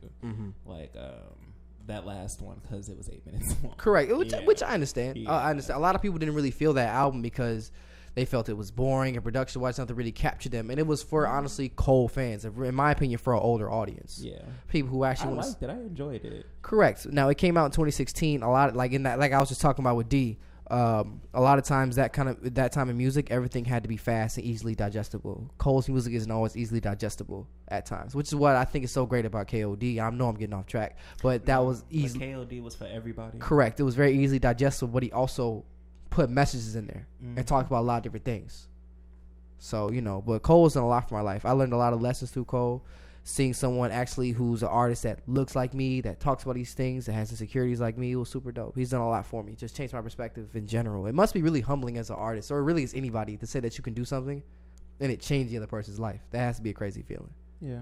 That last one, because it was 8 minutes long. Correct, which I understand. I understand. A lot of people didn't really feel that album because they felt it was boring and production-wise nothing really captured them, and it was for honestly Cole fans, in my opinion, for an older audience. Yeah, people who actually liked it. I enjoyed it. Correct. Now it came out in 2016. A lot of, in that, I was just talking about with D. a lot of times that time of music, everything had to be fast and easily digestible. Cole's music isn't always easily digestible at times, which is what I think is so great about KOD. I know I'm getting off track, but that was easy. KOD was for everybody. Correct. It was very easily digestible, but he also put messages in there and talked about a lot of different things. So, but Cole has done a lot for my life. I learned a lot of lessons through Cole. Seeing someone actually who's an artist that looks like me, that talks about these things, that has insecurities like me, was super dope. He's done a lot for me. Just changed my perspective in general. It must be really humbling as an artist, or really as anybody, to say that you can do something and it changed the other person's life. That has to be a crazy feeling. Yeah.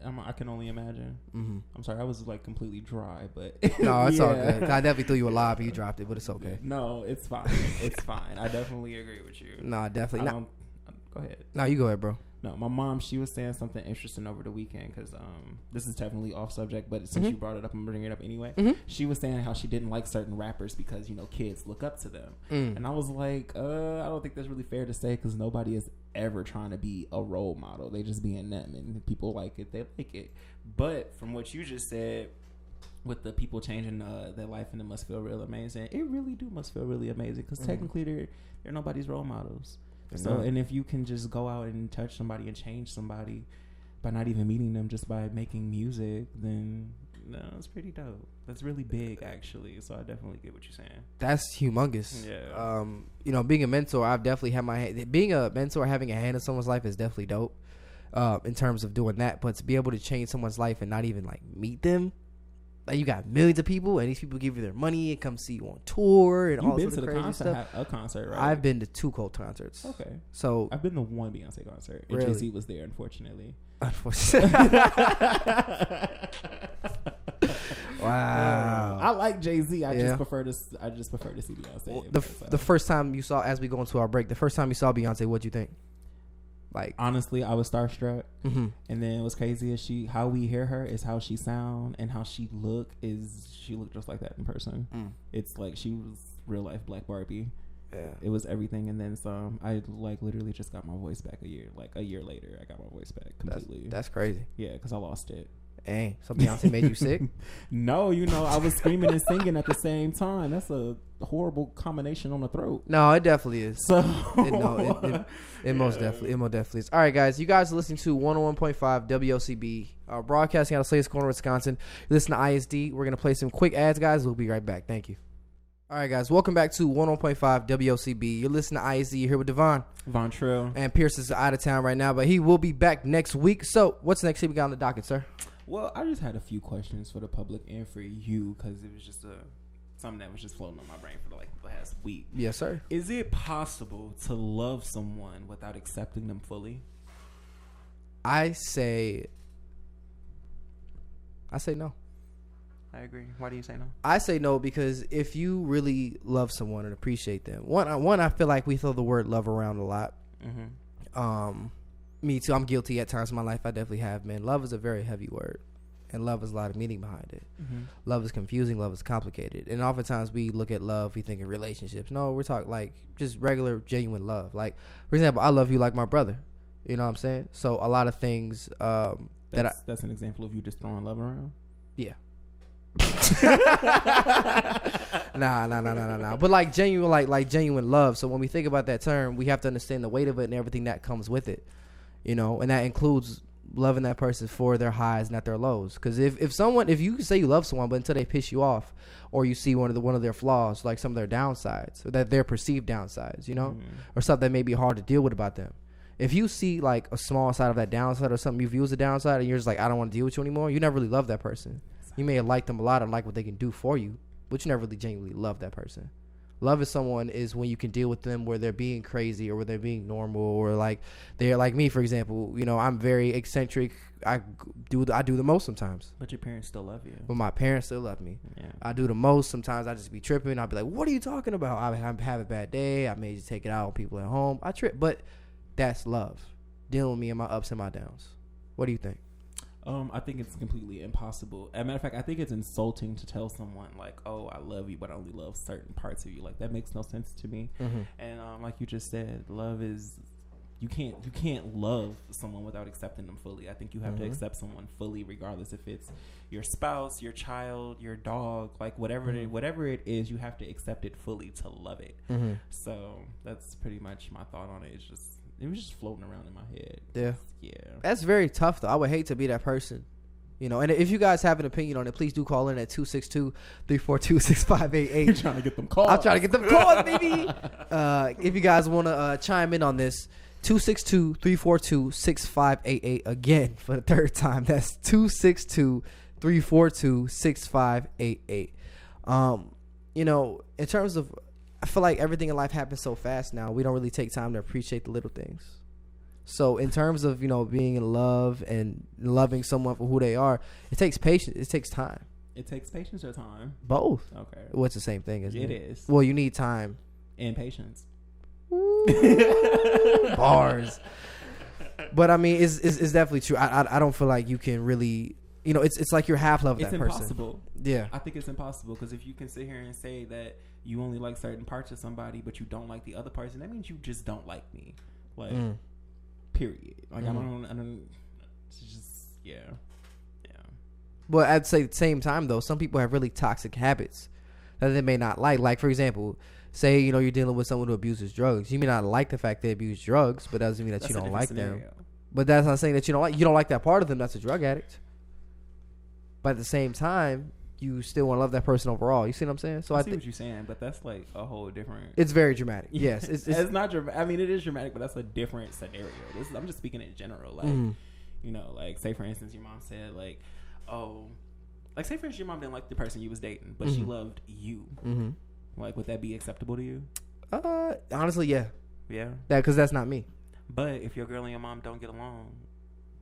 I can only imagine. Mm-hmm. I'm sorry, I was like completely dry, but no, it's all good. I definitely threw you a lob and you dropped it, but it's okay. No, it's fine. It's fine. I definitely agree with you. No, definitely not. Go ahead. No, you go ahead, bro. No, my mom, she was saying something interesting over the weekend because this is definitely off subject, but since you brought it up, I'm bringing it up anyway. She was saying how she didn't like certain rappers because, kids look up to them. And I was like, I don't think that's really fair to say because nobody is ever trying to be a role model. They just being them, and people like it, they like it. But from what you just said, with the people changing their life and it must feel real amazing, it really must feel really amazing because technically they're nobody's role models. So, and if you can just go out and touch somebody and change somebody by not even meeting them, just by making music, then it's pretty dope. That's really big, actually. So I definitely get what you're saying. That's humongous. Yeah. Being a mentor, I've definitely had my hand. Being a mentor, having a hand in someone's life is definitely dope. In terms of doing that, but to be able to change someone's life and not even like meet them. Like you got millions of people, and these people give you their money and come see you on tour and all sorts of crazy stuff. A concert, right? I've been to 2 Cole concerts. Okay, so I've been to 1 Beyonce concert. And really? Jay-Z was there, unfortunately. Wow. I like Jay-Z. I just prefer to see Beyonce. Well, the first time you saw, as we go into our break, the first time you saw Beyonce, what'd you think? Like, honestly, I was starstruck, and then what's crazy is how we hear her is how she sound, and how she looked just like that in person. It's like she was real life Black Barbie. Yeah, it was everything, and then some. I literally just got my voice back a year later. I got my voice back completely. That's crazy. Yeah, because I lost it. Dang, so Beyonce made you sick? No, I was screaming and singing at the same time. That's a horrible combination on the throat. No, it definitely is. So it most definitely is. All right, guys, you guys are listening to 101.5 WOCB, broadcasting out of Slade's Corner, Wisconsin. You listen to ISD. We're gonna play some quick ads, guys. We'll be right back. Thank you. All right, guys, welcome back to 101.5 WOCB. You're listening to ISD. You're here with Devonn. Vontrell. And Pierce is out of town right now, but he will be back next week. So what's next we got on the docket, sir? Well, I just had a few questions for the public and for you because it was just something that was just floating on my brain for the last week. Yes, sir. Is it possible to love someone without accepting them fully? I say no. I agree. Why do you say no? I say no because if you really love someone and appreciate them, one, I feel like we throw the word love around a lot. Me too. I'm guilty at times in my life. I definitely have, man. Love is a very heavy word, and love has a lot of meaning behind it. Love is confusing. Love is complicated, and oftentimes we look at love, we think of relationships. No, we're talking like just regular, genuine love. Like, for example, I love you like my brother. You know what I'm saying? So a lot of things that's an example of you just throwing love around. Yeah. Nah. But like genuine love. So when we think about that term, we have to understand the weight of it and everything that comes with it. And that includes loving that person for their highs, not their lows. Because if you say you love someone, but until they piss you off, or you see one of their flaws, like some of their downsides, or that their perceived downsides, or something that may be hard to deal with about them. If you see like a small side of that downside or something you view as a downside, and you're just like, I don't want to deal with you anymore, you never really love that person. You may have liked them a lot and like what they can do for you, but you never really genuinely love that person. Love is when you can deal with them where they're being crazy or where they're being normal, or like they're like me, for example. I'm very eccentric. I do the most sometimes. But your parents still love you. But my parents still love me. Yeah. I do the most. Sometimes I just be tripping. I'll be like, what are you talking about? I have a bad day. I may just take it out on people at home. I trip. But that's love. Dealing with me and my ups and my downs. What do you think? I think it's completely impossible. As a matter of fact, I think it's insulting to tell someone like, "Oh, I love you, but I only love certain parts of you." Like that makes no sense to me. And like you just said, love is you can't love someone without accepting them fully. I think you have to accept someone fully, regardless if it's your spouse, your child, your dog, like whatever it is, you have to accept it fully to love it. So that's pretty much my thought on it. It was just floating around in my head. Yeah. That's very tough though. I would hate to be that person. You know, and if you guys have an opinion on it, please do call in at 262-342-6588. You're trying to get them calls. I'm trying to get them calls, baby. If you guys want to chime in on this, 262-342-6588. Again, for the third time, that's 262-342-6588. You know, in terms of, I feel like everything in life happens so fast now. We don't really take time to appreciate the little things. So in terms of, you know, being in love and loving someone for who they are, it takes patience. It takes time. It takes patience or time? Both. Okay. Well, it's the same thing, isn't it? It is. Well, you need time. And patience. Bars. But I mean, it's definitely true. I don't feel like you can really, you know, it's like you're half loving that person. It's impossible. Yeah. I think it's impossible because if you can sit here and say that you only like certain parts of somebody, but you don't like the other person, that means you just don't like me. Like, period. Like, I don't, it's just, yeah. But at the same time, though, some people have really toxic habits that they may not like. Like, for example, say, you know, you're dealing with someone who abuses drugs. You may not like the fact they abuse drugs, but that doesn't mean that you don't like them. But that's not saying that you don't like that part of them that's a drug addict. But at the same time, you still want to love that person overall. You see what I'm saying? So I see what you're saying, but that's like a whole different. It's very dramatic. Yes, it's not dramatic. I mean, it is dramatic, but that's a different scenario. I'm just speaking in general. Like, you know, like say for instance, your mom said like, oh, like say for instance, your mom didn't like the person you was dating, but she loved you. Like, would that be acceptable to you? Honestly, yeah. Yeah. Because that's not me. But if your girl and your mom don't get along,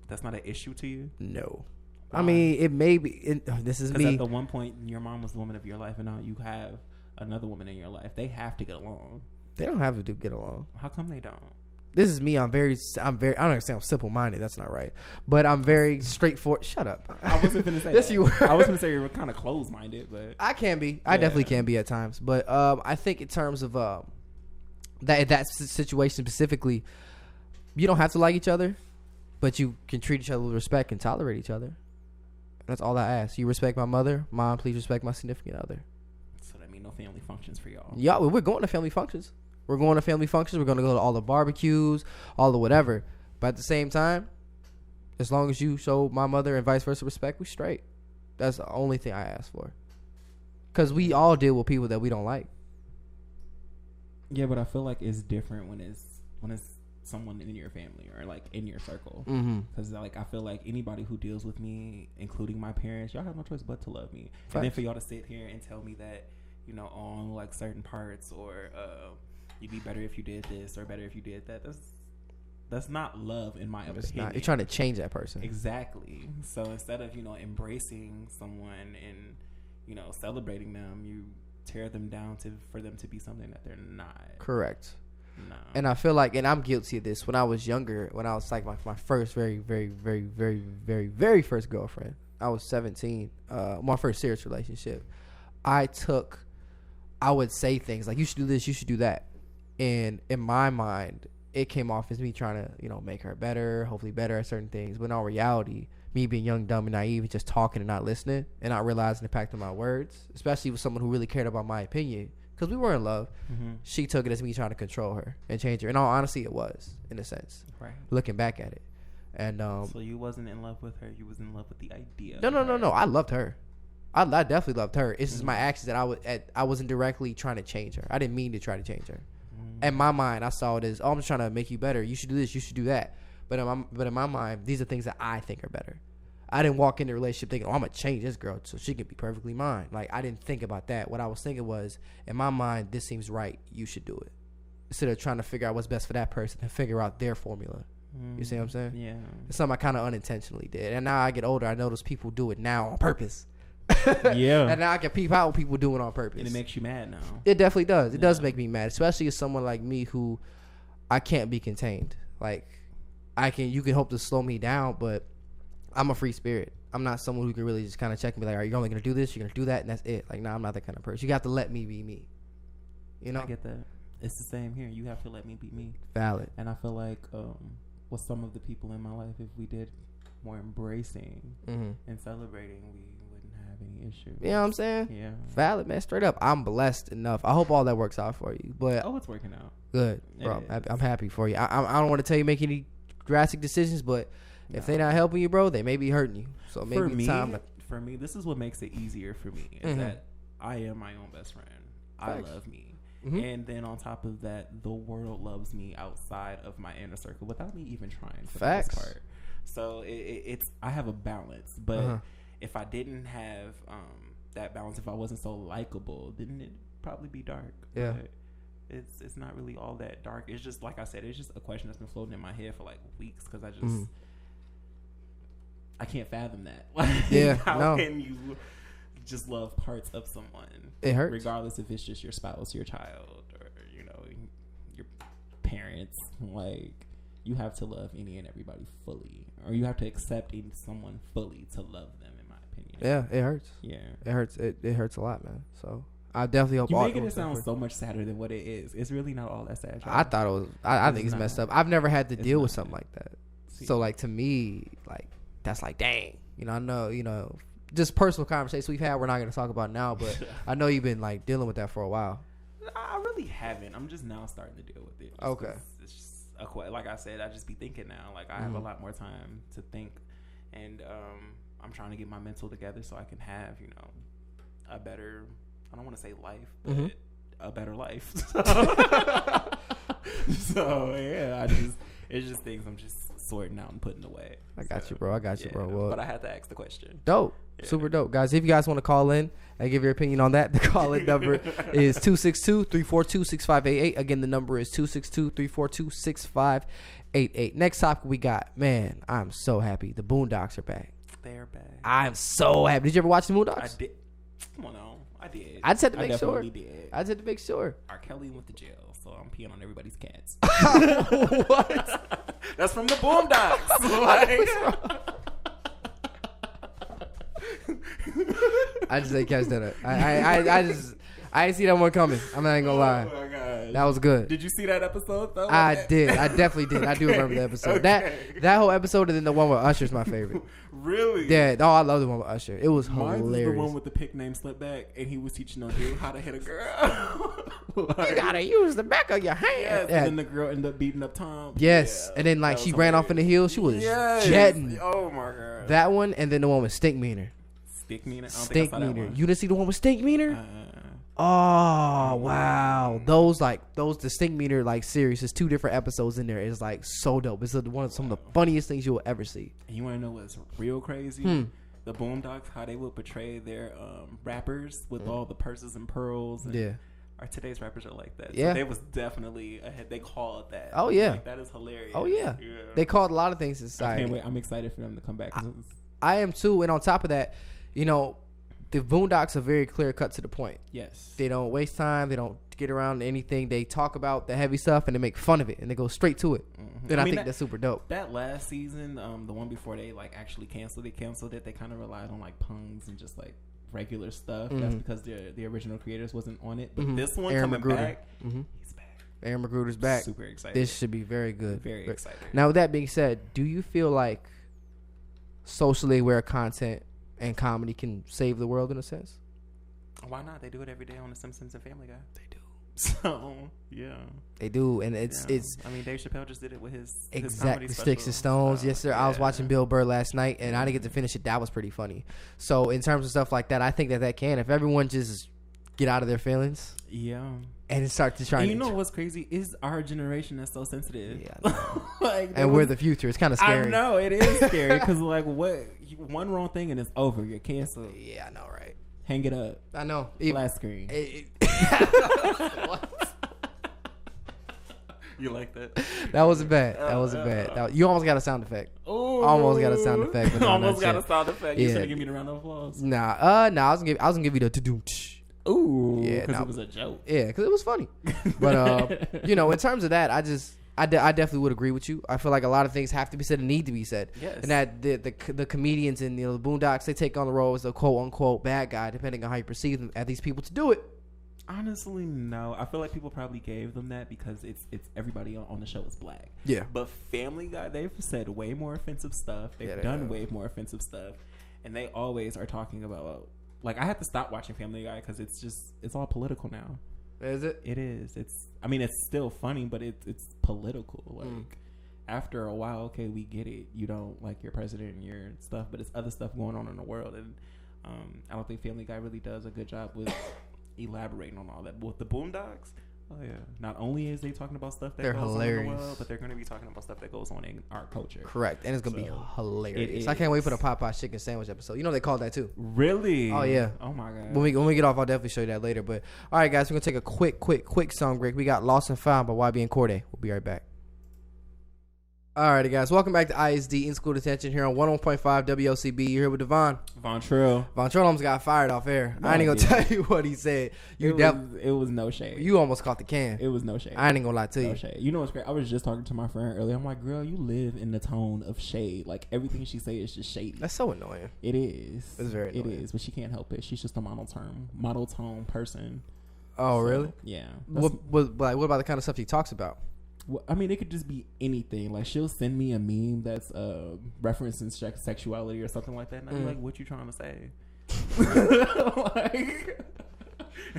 that's not an issue to you? No. I mean, it may be. This is me. Because at the one point, your mom was the woman of your life, and now you have another woman in your life. They have to get along. They don't have to get along. How come they don't? This is me. I'm very. I don't understand. I'm simple-minded. That's not right. But I'm very straightforward. Shut up. I wasn't going to say yes, that. You were. I was going to say you were kind of closed-minded, but I can be. I definitely can be at times. But I think in terms of that situation specifically, you don't have to like each other, but you can treat each other with respect and tolerate each other. That's all I ask. You respect my mother. Mom, please respect my significant other. So that means no family functions for y'all. Yeah, we're going to family functions. We're going to family functions. We're going to go to all the barbecues, all the whatever. But at the same time, as long as you show my mother and vice versa respect, we straight. That's the only thing I ask for. Because we all deal with people that we don't like. Yeah, but I feel like it's different when it's someone in your family or like in your circle, because like I feel like anybody who deals with me, including my parents, y'all have no choice but to love me. Facts. And then for y'all to sit here and tell me that, you know, on like certain parts or you'd be better if you did this or better if you did that, that's not love in my opinion. You're trying to change that person. Exactly. So instead of, you know, embracing someone and, you know, celebrating them, you tear them down for them to be something that they're not. Correct. No. And I feel like, and I'm guilty of this, when I was younger, when I was like my first very, very, very, very, very, very first girlfriend, I was 17, my first serious relationship, I would say things like, you should do this, you should do that. And in my mind, it came off as me trying to, you know, make her better, hopefully better at certain things. But in all reality, me being young, dumb, and naive, just talking and not listening and not realizing the impact of my words, especially with someone who really cared about my opinion, because we were in love. She took it as me trying to control her and change her. In all honesty, it was, in a sense, right, looking back at it. And so you wasn't in love with her, you was in love with the idea. No, I loved her. I definitely loved her. It's just my actions that I wasn't directly trying to change her. I didn't mean to try to change her. In my mind, I saw it as, oh, I'm just trying to make you better, you should do this, you should do that. But in my mind, these are things that I think are better. I didn't walk into a relationship thinking, oh, I'm going to change this girl so she can be perfectly mine. Like, I didn't think about that. What I was thinking was, in my mind, this seems right. You should do it. Instead of trying to figure out what's best for that person and figure out their formula. You see what I'm saying? Yeah. It's something I kind of unintentionally did. And now I get older, I notice people do it now on purpose. Yeah. And now I can peep out when people do it on purpose. And it makes you mad now. It definitely does. It does make me mad, especially as someone like me who I can't be contained. Like, you can hope to slow me down, but I'm a free spirit. I'm not someone who can really just kind of check and be like, are you only going to do this? You're going to do that? And that's it. Like, nah, I'm not that kind of person. You have to let me be me. You know? I get that. it's the same here. You have to let me be me. Valid. And I feel like with some of the people in my life, if we did more embracing and celebrating, we wouldn't have any issues. You know what I'm saying? Yeah. Valid, man. Straight up. I'm blessed enough. I hope all that works out for you. But it's working out. Good, bro. I'm happy for you. I don't want to tell you make any drastic decisions, but if they're not helping you, bro, they may be hurting you. So maybe for me, this is what makes it easier for me is that I am my own best friend. Facts. I love me. And then on top of that, the world loves me outside of my inner circle without me even trying for the most part. So it's I have a balance, but if I didn't have that balance, if I wasn't so likable, then it'd probably be dark. Yeah. But it's not really all that dark. It's just like I said, it's just a question that's been floating in my head for like weeks because I just I can't fathom that. Like, how can you just love parts of someone? It hurts, regardless if it's just your spouse, your child, or your parents. Like, you have to love any and everybody fully, or you have to accept someone fully to love them. In my opinion, yeah, it hurts. Yeah, it hurts. It hurts a lot, man. So I definitely hope you're making it sound so much sadder than what it is. It's really not all that sad. I thought it was. I think it's messed up. I've never had to deal with something like that. So like to me, like that's like dang. I know. Just personal conversations we've had. We're not going to talk about now, but I know you've been like dealing with that for a while. I really haven't. I'm just now starting to deal with it. Okay. It's just like I said, I just be thinking now. Like I have a lot more time to think, and I'm trying to get my mental together so I can have a better. I don't want to say life, but a better life. So yeah, it's just things I'm just sorting out and putting away. I got you, bro. Well, but I had to ask the question. Dope. Yeah. Super dope. Guys, if you guys want to call in and give your opinion on that, the call-in number is 262-342-6588. Again, the number is 262-342-6588. Next topic we got, man, I'm so happy. The Boondocks are back. They're back. I'm so happy. Did you ever watch the Boondocks? I did. Come on now. I did. I just had to make sure. Did. I just had to make sure. R. Kelly went to jail, so I'm peeing on everybody's cats. What? That's from the Boondocks. I just ain't catch that. I ain't see that one coming. I'm not even gonna lie. Oh my gosh. That was good. Did you see that episode though? I did. I definitely did. I do remember the episode. Okay. That whole episode and then the one with Usher's my favorite. Really? Yeah. Oh, I love the one with Usher. It was hilarious. Mine was the one with the pick name slip back and he was teaching no dude how to hit a girl. You gotta use the back of your hand. Yes, and then the girl ended up beating up Tom. Yes. Yeah, and then like she ran off in the hills. She was jetting. Oh my god. That one and then the one with Stink Meaner. Stink Meaner? Stink Meaner. You didn't see the one with Stink Meaner? Oh wow, the Stink Meaner like series. There's 2 different episodes in there. It's like so dope. It's one of some of the funniest things you will ever see. And you want to know what's real crazy? The Boondocks, how they would portray their rappers with all the purses and pearls. And our today's rappers are like that. Yeah, so they was definitely ahead. They called that. Oh yeah, like, that is hilarious. Oh yeah, they called a lot of things in society. I can't wait. I'm excited for them to come back. I am too. And on top of that, the Boondocks are very clear cut to the point. Yes. They don't waste time. They don't get around to anything. They talk about the heavy stuff and they make fun of it and they go straight to it. And I think that's super dope. That last season, the one before they like actually canceled it, they kind of relied on like puns and just like regular stuff. That's because the original creators wasn't on it. But this one Aaron coming Magruder. Back, he's back. Aaron Magruder's back. Super excited. This should be very good. Very excited. Now with that being said, do you feel like socially aware content and comedy can save the world in a sense? Why not? They do it every day on The Simpsons and Family Guy. They do. So yeah, they do, and it's. I mean, Dave Chappelle just did it with his exactly his Sticks and Stones. Yes, sir. I was watching Bill Burr last night, and I didn't get to finish it. That was pretty funny. So in terms of stuff like that, I think that can, if everyone just get out of their feelings, and start to try. And you know what's crazy is our generation that's so sensitive. Yeah, and we're the future. It's kind of scary. I know it is scary because like one wrong thing and it's over. You're canceled. Yeah, I know, right? Hang it up. I know. Flat screen. What? You like that? That wasn't bad. You almost got a sound effect. Ooh. Almost got a sound effect. But almost got a sound effect. You should have given me the round of applause. Nah. I was gonna give you the to-doom. Ooh. Yeah. Because it was a joke. Yeah, because it was funny. But in terms of that, I definitely would agree with you. I feel like a lot of things have to be said and need to be said. Yes. And that the comedians and the Boondocks, they take on the role as a quote unquote bad guy, depending on how you perceive them, as these people to do it. Honestly, no. I feel like people probably gave them that because it's everybody on the show is black. Yeah. But Family Guy, they've said way more offensive stuff. They've done way more offensive stuff, and they always are talking about. Like, I had to stop watching Family Guy because it's all political now. Is it? It is. It's still funny, but it's political. Like, after a while, okay, we get it. You don't like your president and your stuff, but it's other stuff going on in the world, and I don't think Family Guy really does a good job with elaborating on all that. But with the Boondocks, oh yeah, not only is they talking about stuff that goes hilarious on in the world, but they're going to be talking about stuff that goes on in our culture. Correct, and it's going to be hilarious. I can't wait for the Popeye's chicken sandwich episode. You know they called that too. Really? Oh yeah. Oh my god. When we get off, I'll definitely show you that later. But all right, guys, we're gonna take a quick song break. We got "Lost and Found" by YB and Corday. We'll be right back. All right, guys. Welcome back to ISD In School Detention here on 101.5 WLCB. You're here with Devonn. Vontrell almost got fired off air. I ain't gonna tell you what he said. It was no shade. You almost caught the can. It was no shade. I ain't gonna lie to you. No shade. You know what's great? I was just talking to my friend earlier. I'm like, girl, you live in the tone of shade. Like, everything she say is just shady. That's so annoying. It is. It's very annoying. It is, but she can't help it. She's just a monotone person. Oh, so, really? Yeah. What about the kind of stuff he talks about? I mean, it could just be anything. Like, she'll send me a meme that's referencing sexuality or something like that, and I'll be like, "What you trying to say?" Like,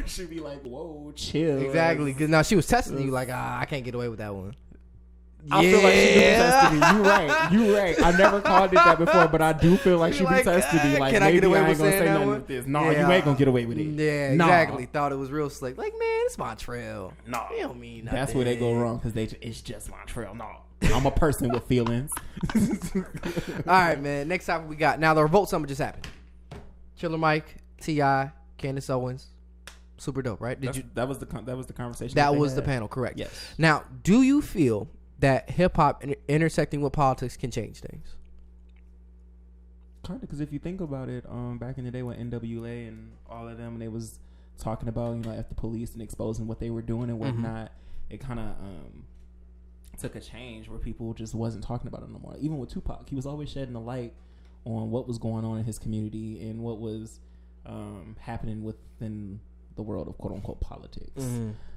she'd be like, "Whoa, chill." Exactly, because now she was testing you. Like, I can't get away with that one. I feel like she be testing me. You right. I never called it that before, but I do feel like she be testing me. Like, can maybe I get away I ain't with gonna say that nothing one? with this. No, you ain't gonna get away with it. Yeah, exactly. Thought it was real slick. Like, man, it's Vontrell. No, you don't mean nothing. That's where they go wrong because it's just Vontrell. No, I'm a person with feelings. All right, man. Next topic we got. Now the revolt summit just happened. Killer Mike, T.I., Candace Owens. Super dope, right? That was the conversation. That was the panel, correct? Yes. Now, do you feel that hip hop intersecting with politics can change things? Kind of, because if you think about it, back in the day when NWA and all of them, they was talking about, at the police and exposing what they were doing and whatnot, it kind of took a change where people just wasn't talking about it no more. Even with Tupac, he was always shedding a light on what was going on in his community and what was happening within the world of quote unquote politics.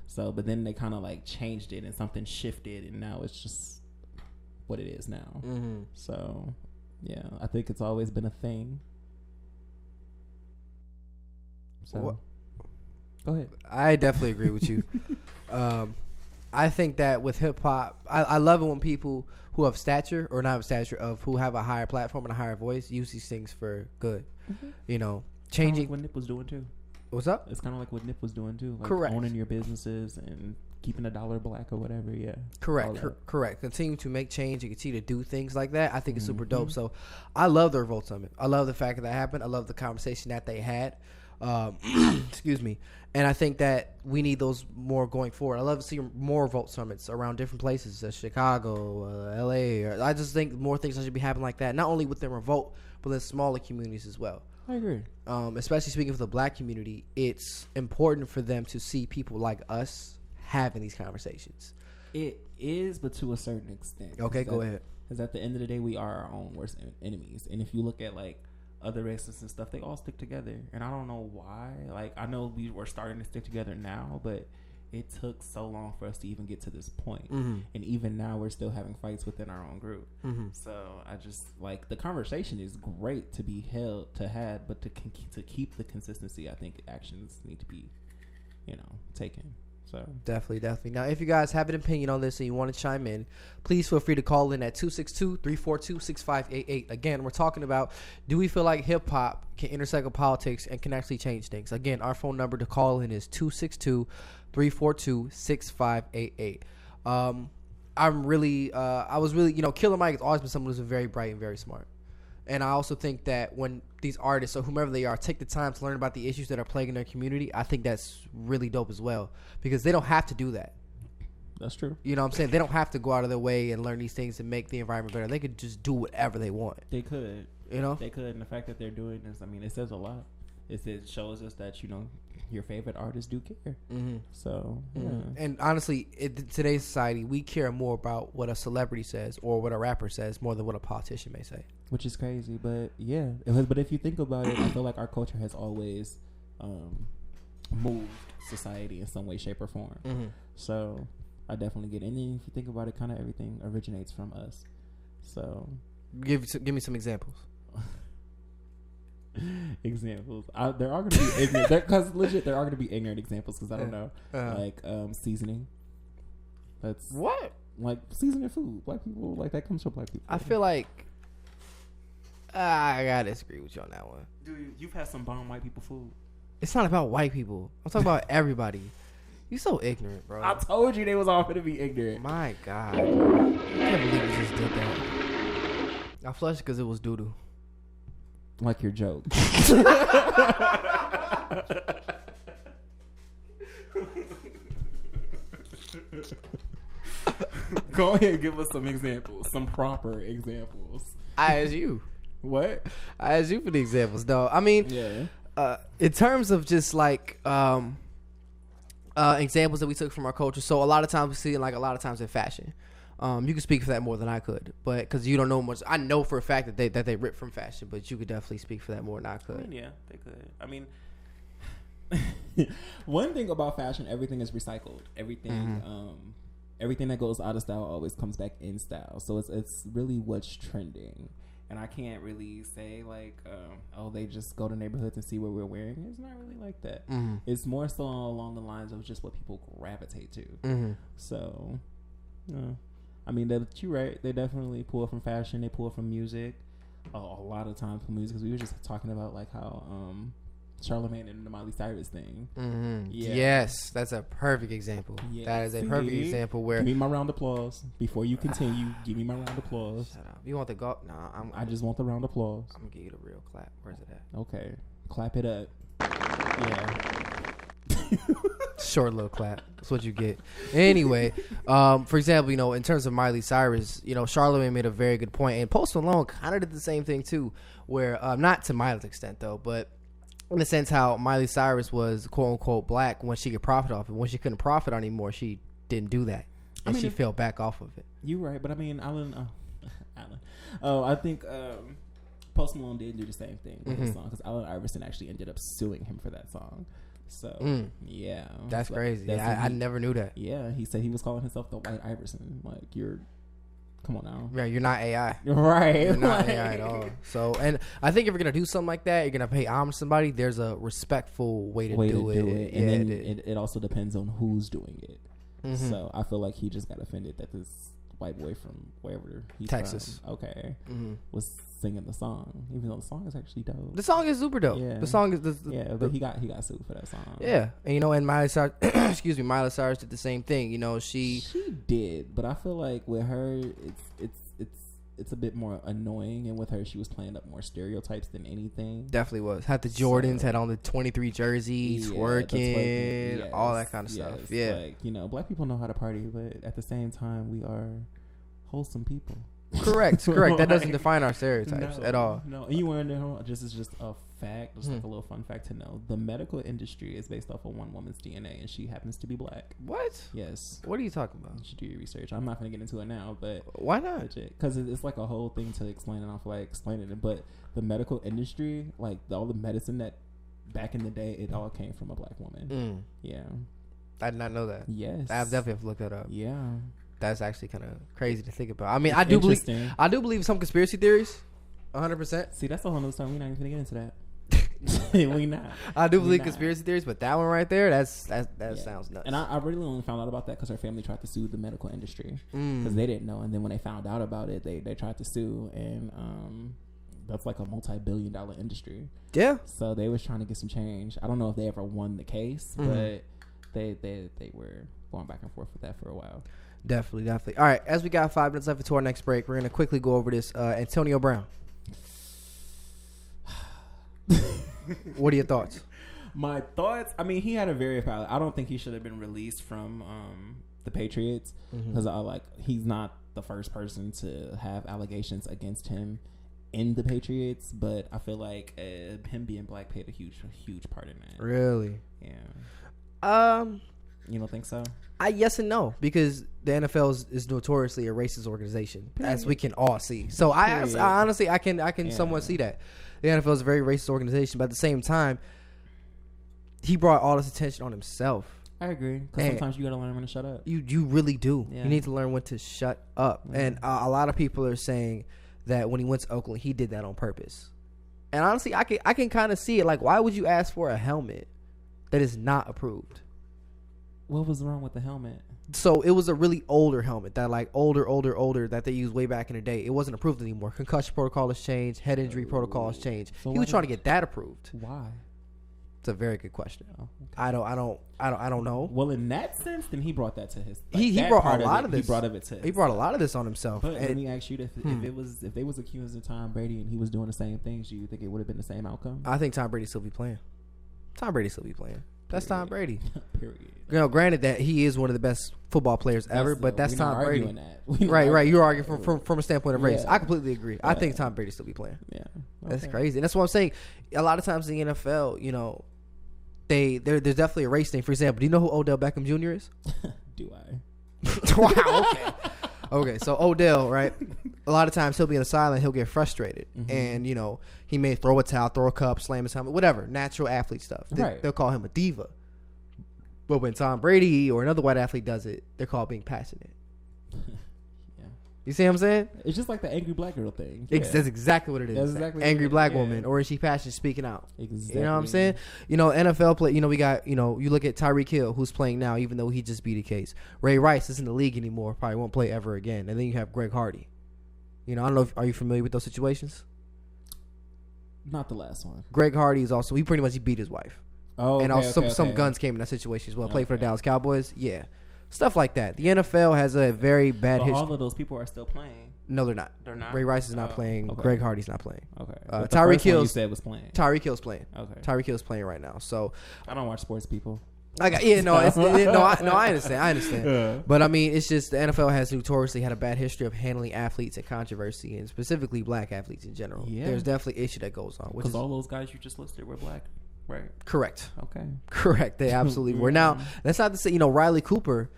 So, but then they kind of changed it and something shifted, and now it's just what it is now. So, yeah, I think it's always been a thing. So, go ahead. I definitely agree with you. I think that with hip hop, I love it when people who have stature or not have stature who have a higher platform and a higher voice use these things for good. Changing what Nip was doing too. What's up? It's kind of like what Nip was doing too. Correct. Owning your businesses and keeping $1 black or whatever. Yeah. Correct. Continue to make change and continue to do things like that. I think it's super dope. So I love the Revolt Summit. I love the fact that happened. I love the conversation that they had. Excuse me. And I think that we need those more going forward. I love to see more Revolt Summits around different places, Chicago, LA. I just think more things should be happening like that, not only within Revolt, but in smaller communities as well. I agree. Especially speaking for the black community, it's important for them to see people like us having these conversations. It is, but to a certain extent. Okay, go ahead. Because at the end of the day, we are our own worst enemies. And if you look at other races and stuff, they all stick together. And I don't know why. I know we're starting to stick together now, but it took so long for us to even get to this point. And even now, we're still having fights within our own group. So I just the conversation is great to be had, but to keep the consistency, I think actions need to be, taken. So definitely. Now, if you guys have an opinion on this and you want to chime in, please feel free to call in at 262-342-6588. Again, we're talking about, do we feel like hip hop can intersect with politics and can actually change things? Again, our phone number to call in is 262-342-6588. I was really, Killer Mike has always been someone who's been very bright and very smart. And I also think that when these artists, or whomever they are, take the time to learn about the issues that are plaguing their community, I think that's really dope as well. Because they don't have to do that. That's true. You know what I'm saying? They don't have to go out of their way and learn these things and make the environment better. They could just do whatever they want. They could. They could. And the fact that they're doing this, it says a lot. It shows us that, your favorite artists do care. So, yeah. And honestly, in today's society, we care more about what a celebrity says or what a rapper says more than what a politician may say. Which is crazy, but yeah. But if you think about it, I feel like our culture has always moved society in some way, shape, or form. Mm-hmm. So I definitely get it. And then if you think about it, kind of everything originates from us. So give me some examples. Examples. There are going to be ignorant, because legit there are going to be ignorant examples, because I don't know, like seasoning. That's what, like seasoning food. Black people, like, that comes from black people. I feel like I gotta disagree with you on that one. Dude, you've had some bomb white people food. It's not about white people. I'm talking about everybody. You so ignorant, bro. I told you they was all going to be ignorant. My God, I can't believe you just did that. I flushed because it was doo doo. Like your joke. Go ahead and give us some examples. Some proper examples. I asked you. What? I asked you for the examples. No, I mean, in terms of just like examples that we took from our culture. So a lot of times we see it, like, a lot of times in fashion. You can speak for that more than I could, but because you don't know much. I know for a fact that they rip from fashion, but you could definitely speak for that more than I could. I mean, yeah, they could. I mean, one thing about fashion, everything is recycled. Everything, everything that goes out of style always comes back in style. So it's really what's trending. And I can't really say, like, they just go to neighborhoods and see what we're wearing. It's not really like that. Mm-hmm. It's more so along the lines of just what people gravitate to. Mm-hmm. So, I mean, you're right. They definitely pull from fashion. They pull from music. A lot of times from music. Because we were just talking about, like, how Charlamagne and the Miley Cyrus thing. Mm-hmm. Yeah. Yes, that's a perfect example. Yes. That is a perfect example where... Give me my round of applause. Before you continue, give me my round of applause. Shut up. You want the go? No, I just want the round of applause. I'm going to give you the real clap. Where's it at? Okay. Clap it up. Yeah. Short little clap. That's what you get. Anyway, for example, in terms of Miley Cyrus, Charlamagne made a very good point. And Post Malone kind of did the same thing, too, where, not to Miley's extent, though, but... in the sense how Miley Cyrus was quote unquote black when she could profit off it. When she couldn't profit anymore, she didn't do that, and she fell back off of it. You're right, but I mean, I think Post Malone did do the same thing with his song, because Allen Iverson actually ended up suing him for that song. So yeah, that's crazy. I never knew that. Yeah, he said he was calling himself the White Iverson. Like, come on now. Yeah, you're not AI. Right. You're not AI at all. So, and I think if you're going to do something like that, you're going to pay homage to somebody, there's a respectful way to do it. And then it also depends on who's doing it. Mm-hmm. So, I feel like he just got offended that this white boy from wherever he's Texas. From, was singing the song, even though the song is actually dope. The song is super dope. Yeah. The song is but he got sued for that song. Yeah, and and Miley Cyrus, Miley Cyrus did the same thing. She did, but I feel like with her, it's a bit more annoying, and with her, she was playing up more stereotypes than anything. Definitely was. Had the Jordans, had on the 23 jerseys, twerking, all that kind of stuff. Yeah, like, black people know how to party, but at the same time, we are wholesome people. Correct. That doesn't define our stereotypes at all. No, and you want to know, it's just a fact, just like a little fun fact to know. The medical industry is based off of one woman's DNA, and she happens to be black. What? Yes. What are you talking about? You should do your research. I'm not going to get into it now, but why not? Because it's like a whole thing to explain it. I feel like explaining it, but the medical industry, like all the medicine that back in the day, it all came from a black woman. Yeah. I did not know that. Yes. I definitely have to look that up. Yeah. That's actually kind of crazy to think about. I mean, I do believe some conspiracy theories, 100%. See, that's the whole other time. We're not even gonna get into that. We not. I do believe conspiracy theories, but that one right there, that sounds nuts. And I really only found out about that because her family tried to sue the medical industry because they didn't know, and then when they found out about it, they tried to sue, and that's like a multi-billion-dollar industry. Yeah. So they was trying to get some change. I don't know if they ever won the case, but they were going back and forth with that for a while. Definitely. All right, as we got 5 minutes left until our next break, we're going to quickly go over this Antonio Brown. What are your thoughts? My thoughts? I mean, he had a very valid... I don't think he should have been released from the Patriots because he's not the first person to have allegations against him in the Patriots, but I feel like him being black played a huge part in that. Really? Yeah. You don't think so? Yes and no, because the NFL is notoriously a racist organization, as we can all see. So I honestly can somewhat see that the NFL is a very racist organization, but at the same time, he brought all this attention on himself. I agree. Because sometimes you got to learn when to shut up. You really do. Yeah. You need to learn when to shut up. Mm-hmm. And a lot of people are saying that when he went to Oakland, he did that on purpose. And honestly, I can kind of see it. Like, why would you ask for a helmet that is not approved? What was wrong with the helmet? So it was a really older helmet that like older that they used way back in the day. It wasn't approved anymore. Concussion protocol has changed. Head injury protocol has changed. So he was trying to get that approved. Why? It's a very good question. Oh, okay. I don't know. Well, in that sense, then he brought that to his. Like, he brought a lot of this. He brought it to. He brought a lot of this on himself. But let me ask you: if they was accusing Tom Brady and he was doing the same things, do you think it would have been the same outcome? I think Tom Brady still be playing. That's Tom Brady. Period. You know, granted that he is one of the best football players ever, but that's Tom Brady. Right. You're arguing from a standpoint of race. Yeah. I completely agree. Yeah. I think Tom Brady still be playing. Yeah, okay. That's crazy. And that's what I'm saying. A lot of times in the NFL, you know, there's definitely a race thing. For example, do you know who Odell Beckham Jr. is? Do I? Wow. Okay. So Odell, right? A lot of times he'll be in the sideline, he'll get frustrated, and you know he may throw a towel, throw a cup, slam his helmet, whatever, natural athlete stuff. They'll call him a diva. But when Tom Brady or another white athlete does it, they're called being passionate. Yeah. You see what I'm saying? It's just like the angry black girl thing. Yeah. That's exactly what it is. That's exactly angry black woman, or is she passionate speaking out? Exactly. You know what I'm saying? You know, NFL play. You know, we got. You know, you look at Tyreek Hill, who's playing now, even though he just beat a case. Ray Rice isn't in the league anymore. Probably won't play ever again. And then you have Greg Hardy. You know, I don't know. Are you familiar with those situations? Not the last one. Greg Hardy is also. He pretty much beat his wife. Oh, and also some guns came in that situation as well. Played for the Dallas Cowboys. Yeah. Stuff like that. The NFL has a very bad history. All of those people are still playing. No, they're not. They're not. Ray Rice is not playing. Okay. Greg Hardy's not playing. Okay. Tyreek Hill you said was playing. Tyreek Hill's playing. Okay. Tyreek Hill's playing right now. So I don't watch sports, people. I understand. Yeah. But I mean, it's just the NFL has notoriously had a bad history of handling athletes and controversy, and specifically black athletes in general. Yeah. There's definitely an issue that goes on. Because all those guys you just listed were black. Right. Correct. Okay. Correct. They absolutely were. Now, that's not to say, you know, Riley Cooper,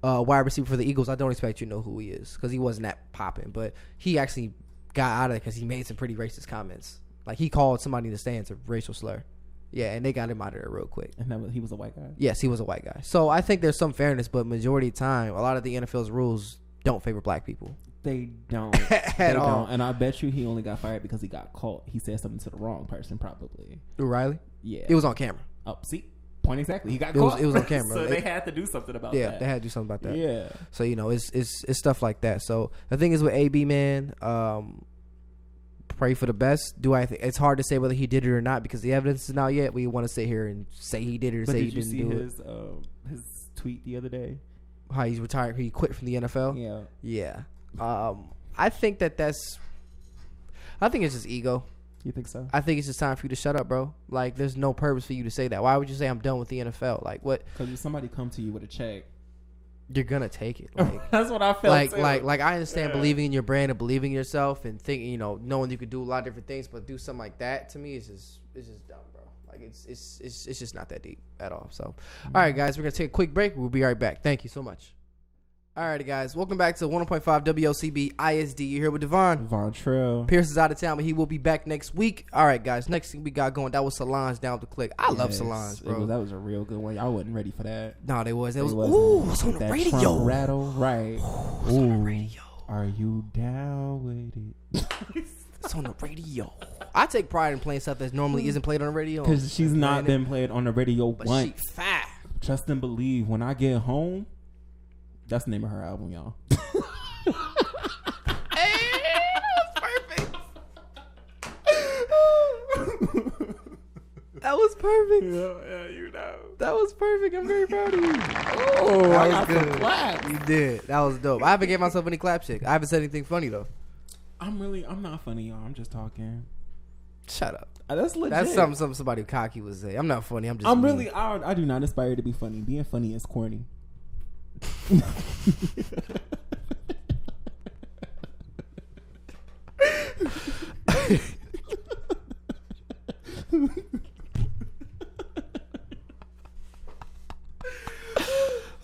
wide receiver for the Eagles, I don't expect you to know who he is because he wasn't that popping, but he actually got out of it because he made some pretty racist comments. Like, he called somebody in the stands a racial slur. Yeah, and they got him out of there real quick. And he was a white guy? Yes, he was a white guy. So I think there's some fairness, but majority of the time, a lot of the NFL's rules don't favor black people. They don't. At all. And I bet you he only got fired because he got caught. He said something to the wrong person, probably. Riley? Yeah. It was on camera. Oh, see? Point exactly. He got caught. It was on camera. So they had to do something about that. Yeah, they had to do something about that. Yeah. So, you know, it's stuff like that. So the thing is with AB, man, pray for the best. Do I think it's hard to say whether he did it or not because the evidence is not yet. We want to sit here and say he did it or say he didn't do it. But did you see his tweet the other day? How he's retired? He quit from the NFL? Yeah. Yeah. I think it's just ego. You think so? I think it's just time for you to shut up, bro. Like, there's no purpose for you to say that. Why would you say I'm done with the NFL? Like, what? Because if somebody come to you with a check, you're gonna take it. Like, that's what I felt. Like I understand believing in your brand and believing in yourself and thinking, you know, knowing you could do a lot of different things, but do something like that to me is just dumb, bro. Like it's just not that deep at all. So, all right, guys, we're gonna take a quick break. We'll be right back. Thank you so much. All right, guys, welcome back to 101.5 WLCB ISD. You're here with Devonn. Vontrell. Pierce is out of town, but he will be back next week. All right, guys, next thing we got going, that was Solange Down with the Click. I love Solange, bro. That was a real good one. Y'all wasn't ready for that. No, they wasn't. It was on the radio. Trump rattle, right. Ooh, it's on the radio. Are you down with it? It's on the radio. I take pride in playing stuff that normally isn't played on the radio. Because she's not been played on the radio once. But she fat. Trust and believe. When I get home, that's the name of her album, y'all. Hey, that was perfect. That was perfect. Yeah, you know. That was perfect. I'm very proud of you. Oh, that was good. Clap. You did. That was dope. I haven't gave myself any clap check. I haven't said anything funny though. I'm not funny, y'all. I'm just talking. Shut up. That's legit. That's something somebody cocky would say. I'm not funny. I'm just. I do not aspire to be funny. Being funny is corny.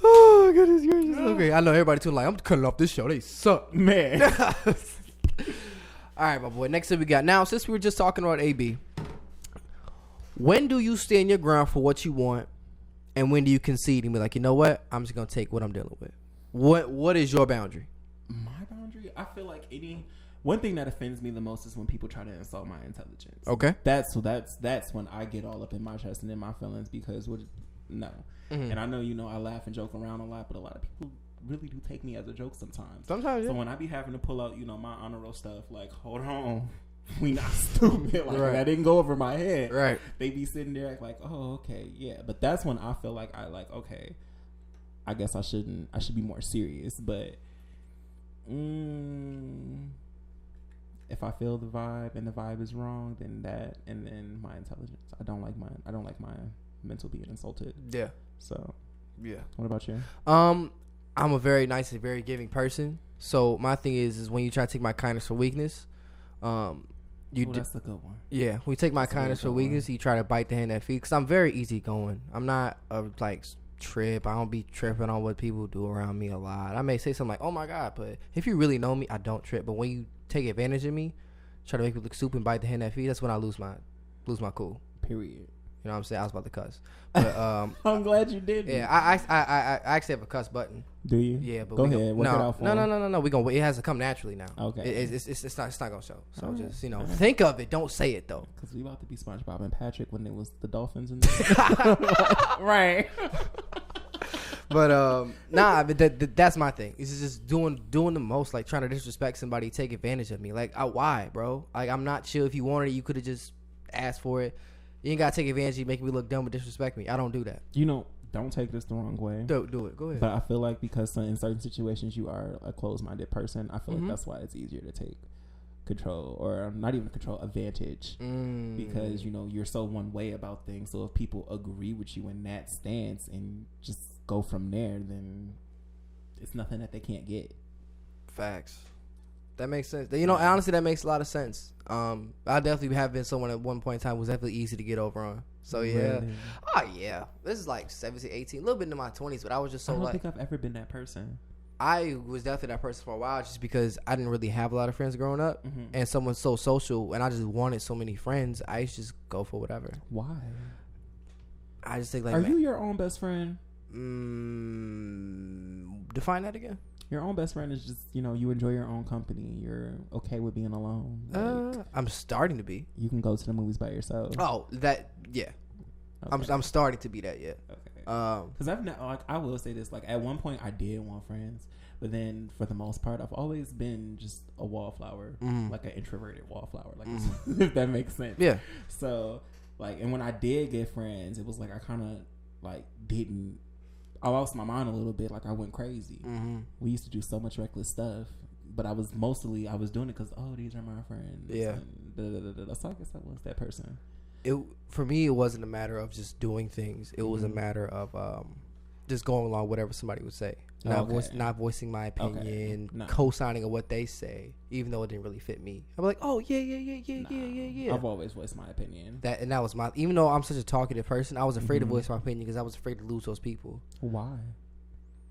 Oh goodness gracious. Okay, I know everybody too like I'm cutting off this show. They suck, man. All right, my boy. Next up we got now. Since we were just talking about AB, When do you stand your ground for what you want, and when do you concede and be like, you know what, I'm just gonna take what I'm dealing with? What is your boundary? My boundary? I feel like one thing that offends me the most is when people try to insult my intelligence. Okay, that's when I get all up in my chest and in my feelings because no. Mm-hmm. And I know I laugh and joke around a lot, but a lot of people really do take me as a joke sometimes. Sometimes, yeah. So when I be having to pull out my honor roll stuff, like, hold on, we not stupid, like right. That didn't go over my head, right? They be sitting there like, oh, okay, yeah. But that's when I feel like okay, I guess I should be more serious, but. If I feel the vibe and the vibe is wrong, then that, and then my intelligence. I don't like my mental being insulted. Yeah. So. Yeah. What about you? I'm a very nice and very giving person. So my thing is when you try to take my kindness for weakness, that's a good one. Yeah. When you take my kindness for weakness, you try to bite the hand that feeds. Because I'm very easygoing. I'm not trip. I don't be tripping on what people do around me a lot. I may say something like, oh my God, but if you really know me, I don't trip. But when you take advantage of me, try to make me look stupid and bite the hand that feeds, that's when I lose my cool. Period. You know what I'm saying? I was about to cuss. But I'm glad you did. Yeah, I actually have a cuss button. Do you? Yeah, but go ahead. Work it out for me. No. It has to come naturally now. Okay. It's not gonna show. So right. Just think of it. Don't say it though. Because we about to be SpongeBob and Patrick when it was the Dolphins and right. But but that's my thing. It's just doing the most, like trying to disrespect somebody, take advantage of me. Like, why, bro? Like, I'm not chill. If you wanted it, you could have just asked for it. You ain't gotta take advantage of you, make me look dumb, but disrespect me. I don't do that. Don't take this the wrong way. Don't do it. Go ahead. But I feel like because in certain situations you are a closed-minded person, I feel like that's why it's easier to take control, or not even control, advantage, because you're so one way about things. So if people agree with you in that stance and just go from there, then it's nothing that they can't get. Facts. That makes sense. Honestly, that makes a lot of sense. I definitely have been someone at one point in time who was definitely easy to get over on. So yeah. Really? Oh yeah. This is like 17, 18, a little bit into my 20s, but I was just so I don't think I've ever been that person. I was definitely that person for a while just because I didn't really have a lot of friends growing up, and someone's so social, and I just wanted so many friends. I used to just go for whatever. Why? I just think like, are you your own best friend? Define that again. Your own best friend is just, you enjoy your own company. You're okay with being alone. Like, I'm starting to be. You can go to the movies by yourself. Oh, that, yeah. Okay. I'm starting to be that, yeah. Okay. Because I will say this, like, at one point I did want friends, but then for the most part I've always been just a wallflower, like an introverted wallflower, like if that makes sense. Yeah. So, like, and when I did get friends, it was like I kind of like I lost my mind a little bit. Like, I went crazy. We used to do so much reckless stuff, but I was doing it because, these are my friends. Yeah. So I guess I was that person. For me, it wasn't a matter of just doing things. It was a matter of just going along whatever somebody would say. Not voicing my opinion, co-signing of what they say, even though it didn't really fit me. I'm like, oh yeah. I've always voiced my opinion. That was my. Even though I'm such a talkative person, I was afraid to voice my opinion because I was afraid to lose those people. Why?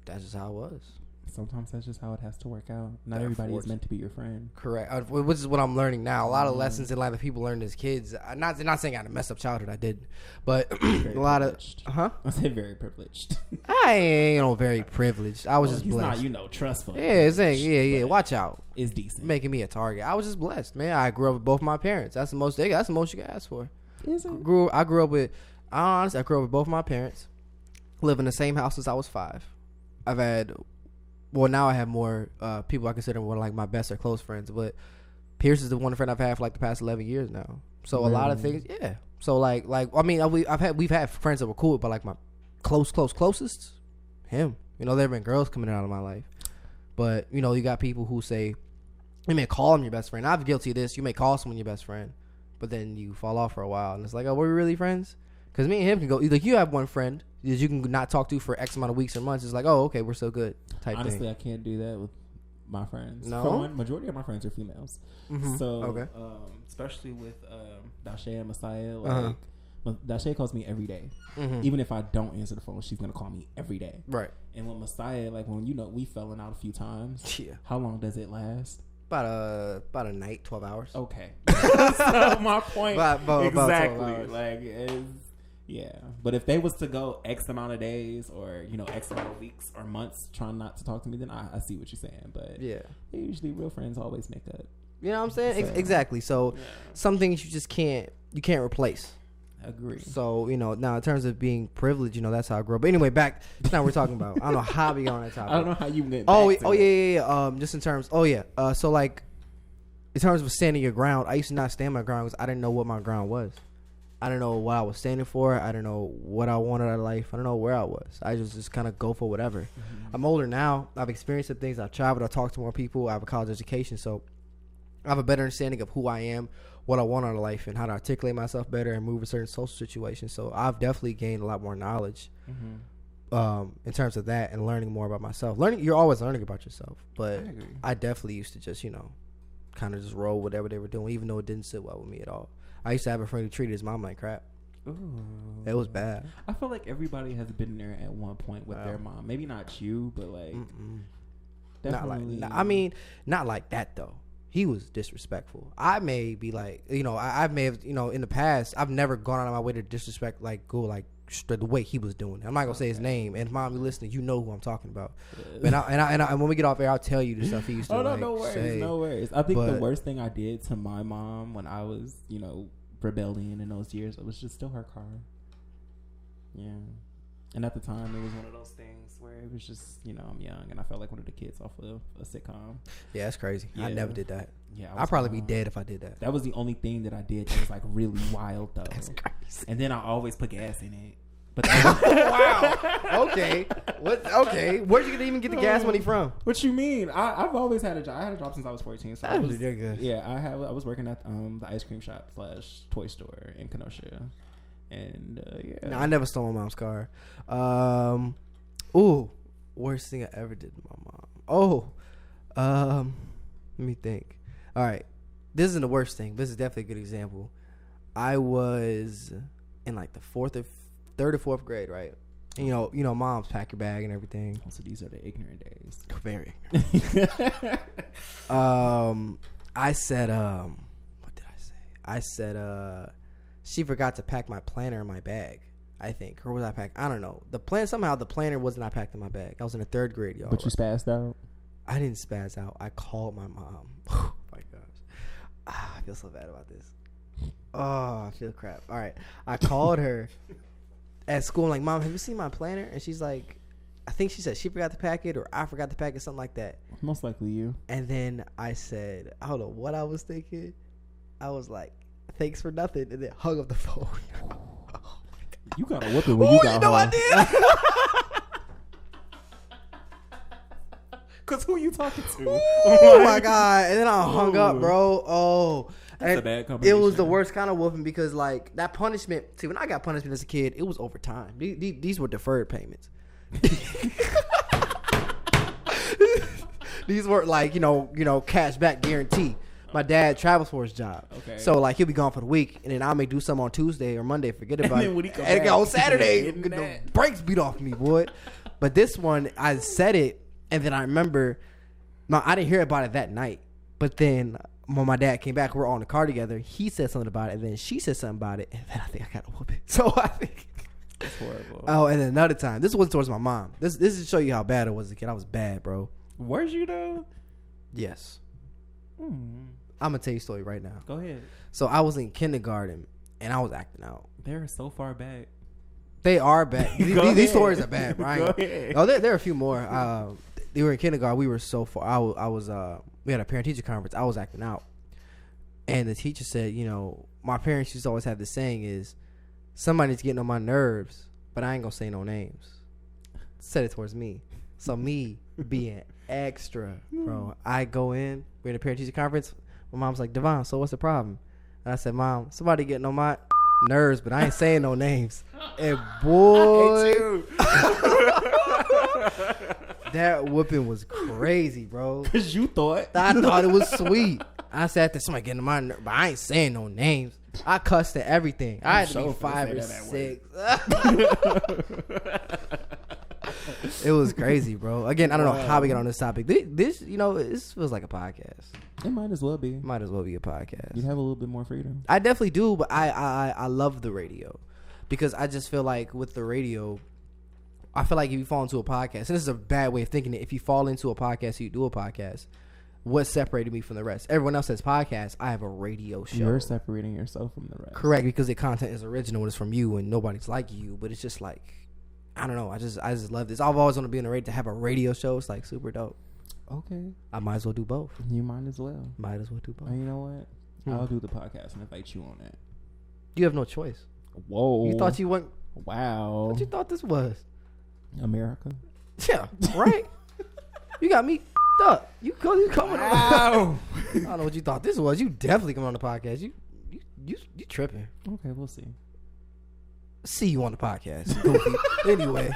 That's just how it was. Sometimes that's just how it has to work out. Not everybody is meant to be your friend. Correct. Which is what I'm learning now. A lot of lessons in life that people learned as kids. Not saying I had a messed up childhood. I didn't. But a lot privileged. I say very privileged. I ain't very privileged. I was just blessed. Not, trustful. Yeah. Watch out. It's decent. Making me a target. I was just blessed, man. I grew up with both my parents. That's the most you can ask for. Is it? I grew up with both my parents. Live in the same house since I was 5. Now I have more people I consider more like my best or close friends, but Pierce is the one friend I've had for like the past 11 years now. So a lot of things, yeah. So we've had friends that were cool, but like my closest, him. There have been girls coming out of my life, but you got people who say you may call them your best friend. I'm guilty of this. You may call someone your best friend, but then you fall off for a while, and it's like, oh, were we really friends? Because me and him can go. Like, you have one friend that you can not talk to for X amount of weeks or months. It's like, oh, okay, we're so good. Honestly, I can't do that with my friends. No, for one, majority of my friends are females. So, especially with Dashe and Messiah, like Dashe calls me every day. Even if I don't answer the phone, she's gonna call me every day. Right. And with Messiah, like when we felling out a few times. Yeah. How long does it last? About a night, 12 hours. Okay. So my point. Exactly. About like, yeah. But if they was to go X amount of days or, X amount of weeks or months trying not to talk to me, then I see what you're saying. But yeah, usually real friends always make up. You know what I'm saying? Exactly. So some things you just can't replace. Agree. So, now in terms of being privileged, that's how I grew up. But anyway, back to now we're talking about. I don't know how we got on that topic. I don't know how you went back to yeah. Just in terms, so like, in terms of standing your ground, I used to not stand my ground because I didn't know what my ground was. I didn't know what I was standing for. I didn't know what I wanted out of life. I don't know where I was. I just kind of go for whatever. Mm-hmm. I'm older now. I've experienced some things. I've traveled. I've talked to more people. I have a college education. So I have a better understanding of who I am, what I want out of life, and how to articulate myself better and move in certain social situations. So I've definitely gained a lot more knowledge in terms of that and learning more about myself. You're always learning about yourself. But I definitely used to just, kind of just roll whatever they were doing, even though it didn't sit well with me at all. I used to have a friend who treated his mom like crap. Ooh. It was bad. I feel like everybody has been there at one point with their mom. Maybe not you, but like definitely. Not like that though. He was disrespectful. I may be like, I may have, in the past, I've never gone out of my way to disrespect, the way he was doing it. I'm not gonna say his name. And mom, you listening, you know who I'm talking about. And when we get off air, I'll tell you the stuff he used to no worries. I think the worst thing I did to my mom when I was, rebelling in those years, it was just steal her car. Yeah. And at the time, it was one of those things where it was just, I'm young and I felt like one of the kids off of a sitcom. Yeah, that's crazy. Yeah. I never did that. Yeah, I'd probably be dead if I did that. That was the only thing that I did that was like really wild though. That's crazy. And then I always put gas in it. But wow. Okay. Okay. Where'd you even get the gas money from? What you mean? I've always had a job. I had a job since I was 14. So they're good. Yeah, I was working at the ice cream shop / toy store in Kenosha. And yeah. No, I never stole my mom's car. Worst thing I ever did to my mom. Let me think. All right, this isn't the worst thing. This is definitely a good example. I was in like the third or fourth grade, right? And, moms pack your bag and everything. So these are the ignorant days. Very. I said, what did I say? I said, she forgot to pack my planner in my bag, I think. Or was I packed? I don't know. Somehow the planner wasn't I packed in my bag. I was in the third grade, y'all. But you spazzed out? I didn't spazz out. I called my mom. Oh, my gosh. I feel so bad about this. Oh, I feel crap. All right. I called her at school. I'm like, Mom, have you seen my planner? And she's like, I think she said she forgot to pack it or I forgot to pack it, something like that. Most likely you. And then I said, I don't know what I was thinking. I was like, thanks for nothing, and then hung up the phone. Oh my God. You got a whooping when you got home. I did. Cause who you talking to? Oh my God! And then I hung up, bro. Oh, that's a bad combination. It was the worst kind of whooping because like that punishment. See, when I got punishment as a kid, it was over time. These were deferred payments. These were like cash back guarantee. My dad travels for his job. Okay. So like he'll be gone for the week and then I may do something on Tuesday or Monday, forget about it. And on Saturday, get the brakes beat off me, boy. But this one, I said it and then I remember I didn't hear about it that night. But then when my dad came back, we were all in the car together. He said something about it and then she said something about it and then I think I got a whooping. So I think that's horrible. Oh, and then another time. This wasn't towards my mom. This is to show you how bad I was as a kid. I was bad, bro. Were you though? Yes. I'm going to tell you a story right now. Go ahead. So I was in kindergarten, and I was acting out. They're so far back. They are back. These stories are bad, right? Go ahead. Oh, there are a few more. They were in kindergarten. We were so far. We had a parent-teacher conference. I was acting out. And the teacher said, my parents used to always have this saying is, somebody's getting on my nerves, but I ain't going to say no names. Said it towards me. So me being extra, bro. I go in. We're in a parent-teacher conference. My mom's like, Devonn, so what's the problem? And I said, Mom, somebody getting on my nerves, but I ain't saying no names. And boy, that whooping was crazy, bro. Because you thought. I thought it was sweet. I said that somebody getting on my nerves, but I ain't saying no names. I cussed at everything. I had to be 5 or 6. It was crazy, bro. Again, I don't know how we got on this topic. This, this feels like a podcast. It might as well be. Might as well be a podcast. You have a little bit more freedom. I definitely do, but I love the radio because I just feel like with the radio, I feel like if you fall into a podcast, and this is a bad way of thinking it, if you fall into a podcast, you do a podcast. What separated me from the rest? Everyone else says podcast. I have a radio show. You're separating yourself from the rest. Correct, because the content is original and it's from you, and nobody's like you. But it's just like, I don't know. I just love this. I've always wanted to be in a radio to have a radio show. It's like super dope. Okay, I might as well do both. You might as well. Might as well do both. And you know what? I'll do the podcast and invite you on it. You have no choice. Whoa! You thought you went? Wow! What you thought this was? America. Yeah, right. You got me up. You coming? Wow. I don't know what you thought this was. You definitely come on the podcast. You tripping? Okay, we'll see. See you on the podcast. Goofy. Anyway,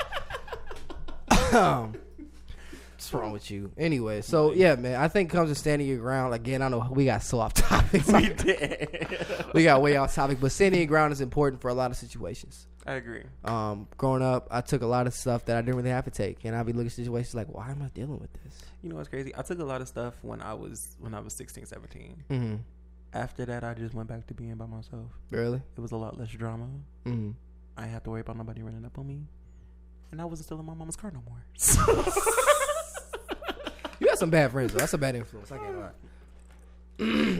what's wrong with you? Anyway, so yeah, man. I think it comes to standing your ground. Again, I know we got so off topic. We did. We got way off topic, but standing your ground is important for a lot of situations. I agree. Growing up, I took a lot of stuff that I didn't really have to take, and I'd be looking at situations like, why am I dealing with this? You know what's crazy? I took a lot of stuff when I was 16, 17. Mm-hmm. After that, I just went back to being by myself. Really? It was a lot less drama. Mm-hmm. I didn't have to worry about nobody running up on me, and I wasn't stealing my mama's car no more. You got some bad friends, though. That's a bad influence. I can't lie.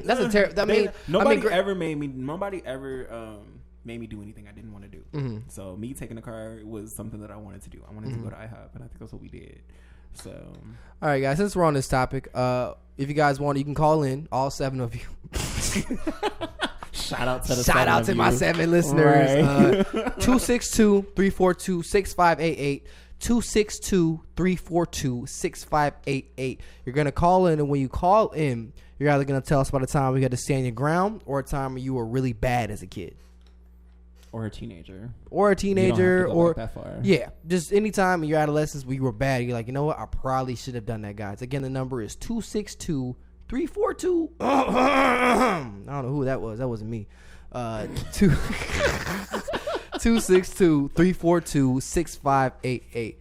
That's a terrible. Nobody ever made me do anything I didn't want to do. Mm-hmm. So me taking the car was something that I wanted to do. I wanted to go to IHOP, and I think that's what we did. So, all right, guys. Since we're on this topic, if you guys want, you can call in. All 7 of you. Shout out to my 7 listeners. Right. 262-342-6588. 262-342-6588. You're gonna call in, and when you call in, you're either gonna tell us about a time we had to stand your ground, or a time when you were really bad as a kid. Or a teenager. Or that far. Yeah, just any time in your adolescence where you were bad, you're like, you know what, I probably should have done that, guys. Again, the number is 262-342. I don't know who that was. That wasn't me. 262-342-6588.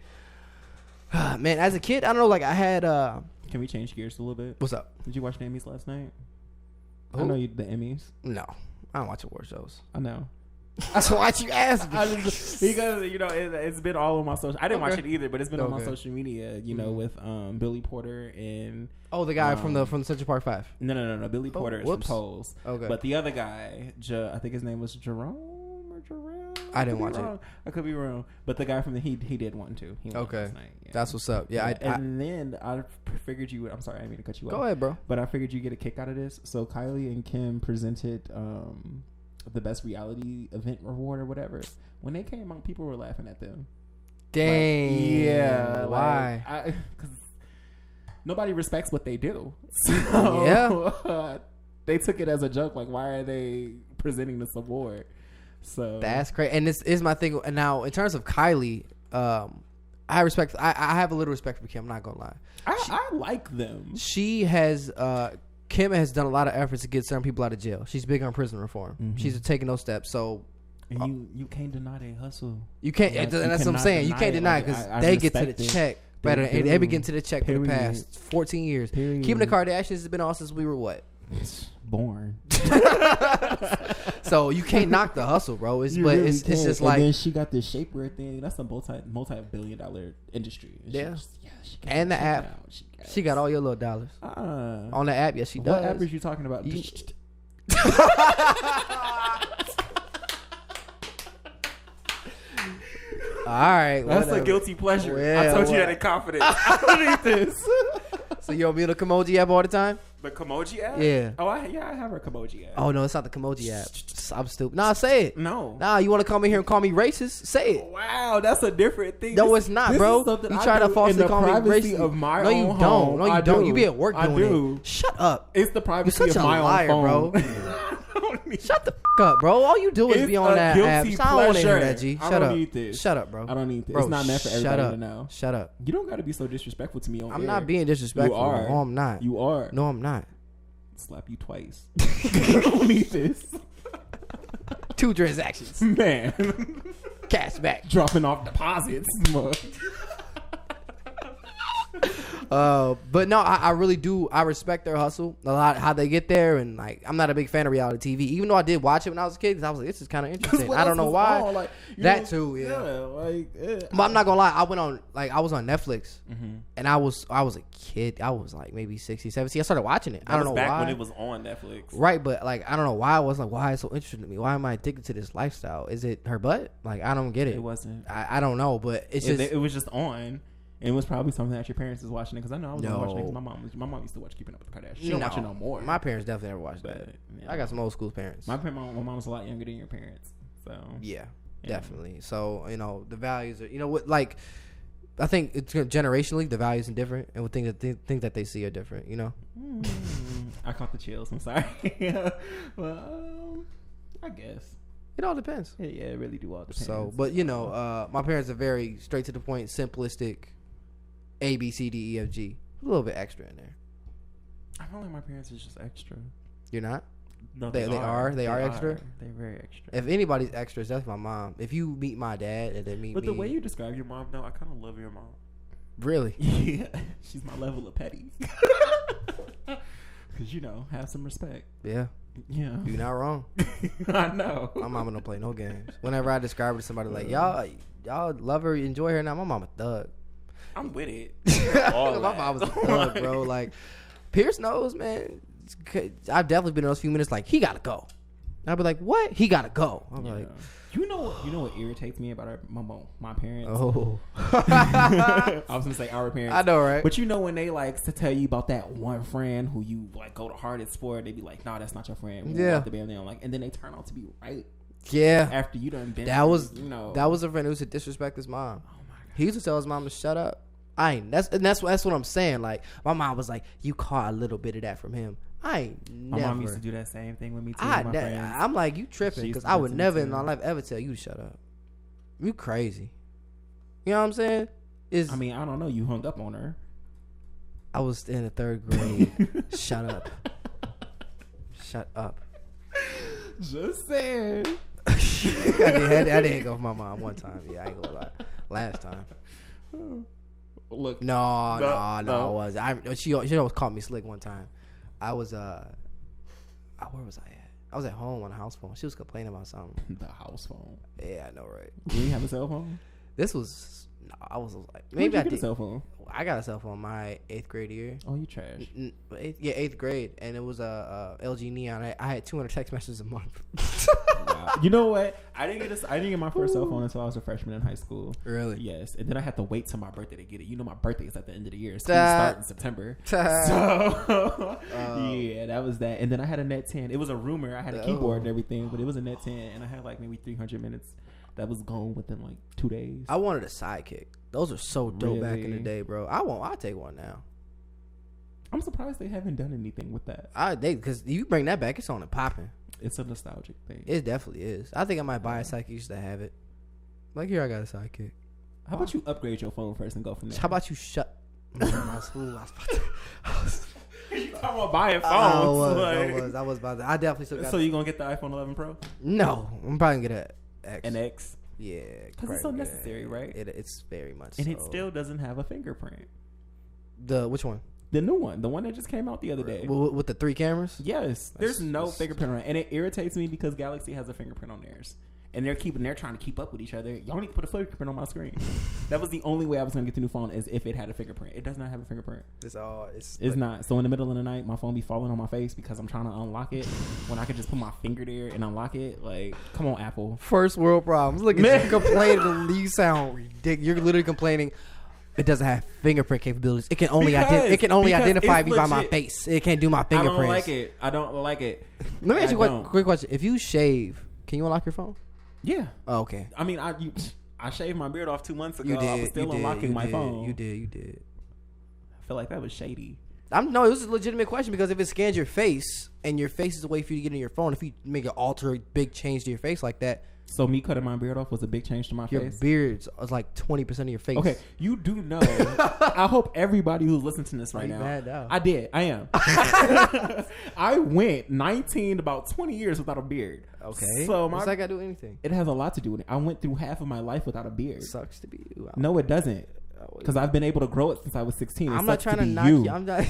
Man, as a kid, I don't know, like I had Can we change gears a little bit? What's up? Did you watch the Emmys last night? Who? I know the Emmys. No, I don't watch award shows. I know. That's why you asked me. Because it's been all on my social. I didn't watch it either, but it's been on my social media. With Billy Porter and the guy from the Central Park 5. No. Billy Porter is from Pose. Okay, but the other guy, I think his name was Jerome or Jerome. I didn't watch it. I could be wrong, but the guy from he did one too. He okay, last night. Yeah. That's what's up. Yeah, then I figured you would. I'm sorry, I didn't mean to cut you off. Go ahead, bro. But I figured you get a kick out of this. So Kylie and Kim presented the best reality event award or whatever. When they came out, people were laughing at them. Dang. Yeah. Why? Because nobody respects what they do. So, yeah. They took it as a joke. Like, why are they presenting this award? So that's great. And this is my thing. And now, in terms of Kylie, I have a little respect for Kim. I'm not gonna lie. I like them. She has. Kim has done a lot of efforts to get certain people out of jail. She's big on prison reform. Mm-hmm. She's taking those steps. So you can't deny their hustle. You can't. Like, that's what I'm saying. You can't deny it because they get to the check better. They've been getting to the check for the past 14 years. Keeping the Kardashians has been on since we were what? Born. So you can't knock the hustle, bro. It's just like. And then she got this shapewear thing. That's a multi-billion-dollar industry. And the app. She got all your little dollars. On the app, yes, she does. What app are you talking about? All right. That's a guilty pleasure. Well, I told you that in confidence. I don't need this. So you don't be on the Kimoji app all the time? The Kimoji app? Yeah. Oh, I have a Kimoji app. Oh, no, it's not the Kimoji app. I'm stupid. Nah, say it. No. Nah, you want to come in here and call me racist? Say it. Wow, that's a different thing. No, it's not, bro. You try to falsely call me racist. Of my no, you own don't. Home. No, you don't. You be at work doing I do. it. Shut up. It's the privacy You're such of my a liar, own phone. bro. Shut the up, bro. All you do is be on that app. I don't want to hear that, G. Shut up. Need this. Shut up, bro. I don't need this. Bro, it's not meant for everybody to know. Shut up. You don't got to be so disrespectful to me on I'm air. not being disrespectful. You are. No, I'm not. You are. No, I'm not. Slap you twice. I don't need this. 2 transactions. Man. Cash back. Dropping off deposits. But no, I really do. I respect their hustle a lot, how they get there, and like I'm not a big fan of reality TV. Even though I did watch it when I was a kid, because I was like, this is kind of interesting. I don't know why. Like, that too, But I'm not gonna lie. I was on Netflix, and I was a kid. I was like maybe 16, 17. I started watching it. I don't know why. Back when it was on Netflix, right? But like I don't know why. I was like, why is it so interesting to me? Why am I addicted to this lifestyle? Is it her butt? Like I don't get it. It wasn't. I don't know, but it's just it was just on. And it was probably something that your parents was watching it, because I know I was watching it because my mom used to watch Keeping Up with the Kardashians. She don't watch it no more. My parents definitely never watched that. I got some old school parents. My mom's a lot younger than your parents, so yeah, definitely. So the values are what like. I think it's generationally the values are different, and with things that they see are different. I caught the chills. I'm sorry. Well, I guess it all depends. Yeah, it really do all depend. So, but my parents are very straight to the point, simplistic. A, B, C, D, E, F, G. A little bit extra in there. I feel like my parents is just extra. You're not? No, they are. They are extra. They're very extra. If anybody's extra, that's my mom. If you meet my dad and then meet me, but the way you describe your mom, though, I kind of love your mom. Really? Yeah, she's my level of petty. Because have some respect. Yeah. Yeah. You're not wrong. I know. My mama don't play no games. Whenever I describe her to somebody like y'all love her, enjoy her. Now my mama thug. I'm with it. My mom was a thug, bro. Like Pierce knows, man. I've definitely been in those few minutes like he gotta go. And I'll be like, what? He gotta go. I'm like, you know what irritates me about my parents? Oh, I was gonna say our parents. I know, right? But when they like to tell you about that one friend who you like go to hardest for, they be like, "No, that's not your friend." And then they turn out to be right. Yeah. After you done been, that was a friend who used to disrespect his mom. Oh my God. He used to tell his mom to shut up. That's what I'm saying. Like my mom was like, you caught a little bit of that from him. My mom used to do that same thing with me too. My friends. I'm like, you tripping, because I would never in my life ever tell you to shut up. You crazy. You know what I'm saying? I don't know. You hung up on her. I was in the 3rd grade. Shut up. Shut up. Just saying. I did go for my mom one time. Yeah, I ain't gonna lie. Last time. Look. No, I was. She always caught me slick one time. I was where was I at? I was at home on the house phone. She was complaining about something. The house phone. Yeah, I know, right? You didn't have a cell phone? I was like, maybe I did. A cell phone? I got a cell phone my 8th grade year. Oh, you trash. 8th grade, and it was a LG Neon. I had 200 text messages a month. Wow. You know what? I didn't get my first cell phone until I was a freshman in high school. Really? Yes. And then I had to wait till my birthday to get it. My birthday is at the end of the year. School starts in September. So yeah, that was that. And then I had a Net 10. It was a rumor. I had a keyboard and everything, but it was a Net 10, and I had like maybe 300 minutes. That was gone within like 2 days. I wanted a Sidekick. Those are so dope back in the day, bro. I'll take one now. I'm surprised they haven't done anything with that. Because you bring that back, it's on and popping. It's a nostalgic thing. It definitely is. I think I might buy a Sidekick just to have it. Like, here, I got a Sidekick. How about you upgrade your phone first and go from there? How about you shut... You talking about buying phones? I was about to... I definitely still got... So you gonna get the iPhone 11 Pro? No. I'm probably gonna get an X. An X? Yeah. Because it's so necessary, right? It's very much and it still doesn't have a fingerprint. Which one? The new one. The one that just came out the other day. With the 3 cameras? Yes. There's no fingerprint on it. And it irritates me because Galaxy has a fingerprint on theirs. And they're trying to keep up with each other. Y'all need to put a fingerprint on my screen. That was the only way I was going to get the new phone, is if it had a fingerprint. It does not have a fingerprint. It's not. So in the middle of the night, my phone be falling on my face because I'm trying to unlock it. When I could just put my finger there and unlock it. Like, come on, Apple. First world problems. Look at you complaining. You sound ridiculous. You're literally complaining. It doesn't have fingerprint capabilities. It can only identify me by my face. It can't do my fingerprints. I don't like it. Let me ask you a quick question. If you shave, can you unlock your phone? Yeah. Oh, okay. I mean, I shaved my beard off 2 months ago. You did. I was still unlocking my phone. You did. I feel like that was shady. No, it was a legitimate question, because if it scans your face and your face is a way for you to get in your phone, if you make an big change to your face like that. So me cutting my beard off was a big change to my face? Your beard is like 20% of your face. Okay, you do know. I hope everybody who's listening to this right now. Mad now. I did. I am. I went 19 to about 20 years without a beard. Okay. So what's that got to do with anything? It has a lot to do with it. I went through half of my life without a beard. Sucks to be you. No, it doesn't. Because I've been able to grow it since I was 16. I'm not trying to knock you. I'm not.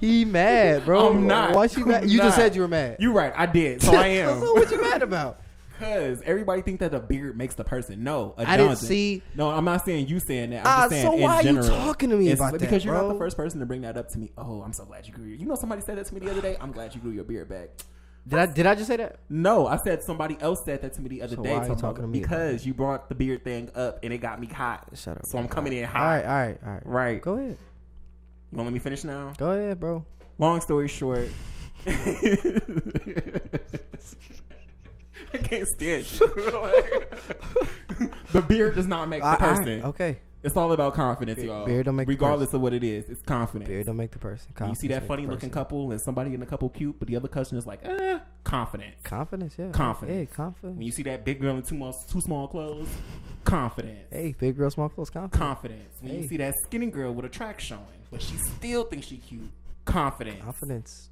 He mad, bro. I'm not. Why you mad? You just said you were mad. You're right. I did. So I am. So what you mad about? Because everybody think that a beard makes the person. No, I didn't see. No, I'm not saying you saying that. I'm just saying so why in general. Are you talking to me about that, because you're bro? not the first person to bring that up to me. Oh, I'm so glad you grew your. You know, somebody said that to me the other day. I'm glad you grew your beard back. Did I just say that? No, I said somebody else said that to me the other day. Why are you talking to me? Because you brought the beard thing up and it got me hot. Shut up. So I'm coming in hot. All right. Right. Go ahead. You want to let me finish now? Go ahead, bro. Long story short. I can't stand you. The beard does not make the person. Okay. It's all about confidence, y'all. Beard don't make regardless of what it is. It's confidence. Beard don't make the person. You see that funny looking couple and somebody in the couple cute, but the other cousin is like, confidence. Confidence, yeah. Confidence. Hey, confidence. When you see that big girl in too small clothes, confidence. Hey, big girl, small clothes, confidence. Confidence. When you see that skinny girl with a track showing, but she still thinks she cute, confidence.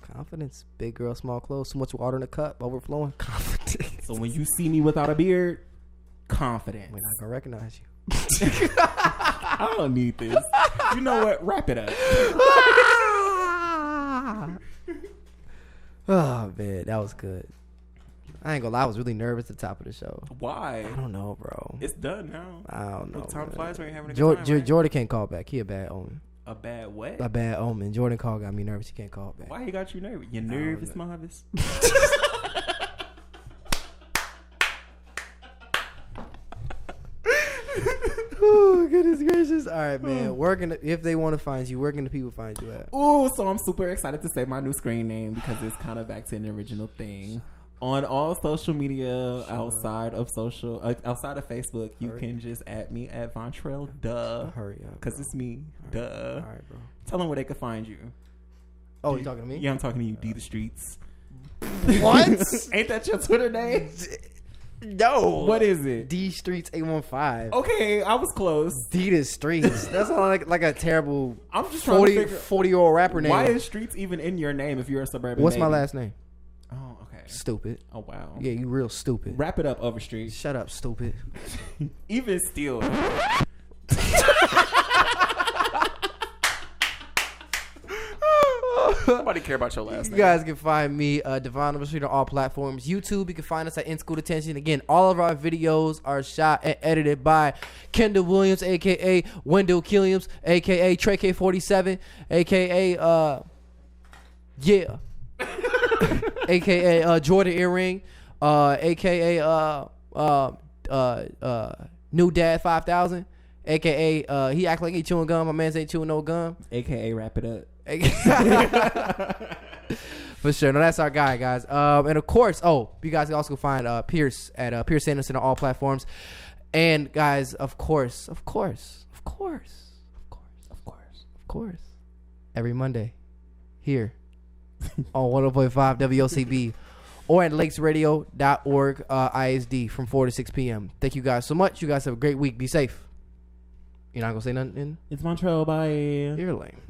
Confidence. Big girl, small clothes, too much water in the cup, overflowing. Confidence. So when you see me without a beard, confidence. We're not gonna recognize you. I don't need this. You know what? Wrap it up. Oh man, that was good. I ain't gonna lie, I was really nervous at the top of the show. Why? I don't know, bro. It's done now. I don't know. Time flies when you're having a good time, right? Jordan can't call back. He a bad omen. A bad what? A bad omen. Jordan call got me nervous. He can't call back. Why he got you nervous? You nervous, Marvis? Oh, goodness gracious. All right, man. If they want to find you, where can the people find you at? Oh, so I'm super excited to say my new screen name because it's kind of back to an original thing. On all social media outside of Facebook, you can just add me at Vontrell, Hurry up. Because it's me, All right, bro. Tell them where they can find you. Oh, you talking to me? Yeah, I'm talking to you, D the Streets. What? Ain't that your Twitter name? No. What is it? D Streets 815. Okay, I was close. D the Streets. That's like a terrible. I'm just trying to figure 40-year-old rapper name. Why is Streets even in your name if you're a suburban? What's my last name? Oh, okay. Stupid. Oh wow. Yeah, you real stupid. Wrap it up, Overstreet. Shut up, stupid. Even still. Nobody care about your last name. You guys can find me, Devonn Overstreet, on all platforms. YouTube, you can find us at In School Detention. Again, all of our videos are shot and edited by Kendall Williams, a.k.a. WendallKilliams, a.k.a. Trey K47, a.k.a. Yeah. a.k.a. Jordan Earring, a.k.a. New Dad 5000, a.k.a. he act like he chewing gum. My man's ain't chewing no gum. A.k.a. Wrap it up. For sure. No, that's our guy, guys. And of course, you guys can also find Pierce at Pierce Anderson on all platforms. And guys, of course, every Monday here on 100.5 WOCB or at lakesradio.org ISD from 4 to 6 p.m. Thank you guys so much. You guys have a great week. Be safe. You're not gonna say nothing? It's Vontrell. Bye. You're lame.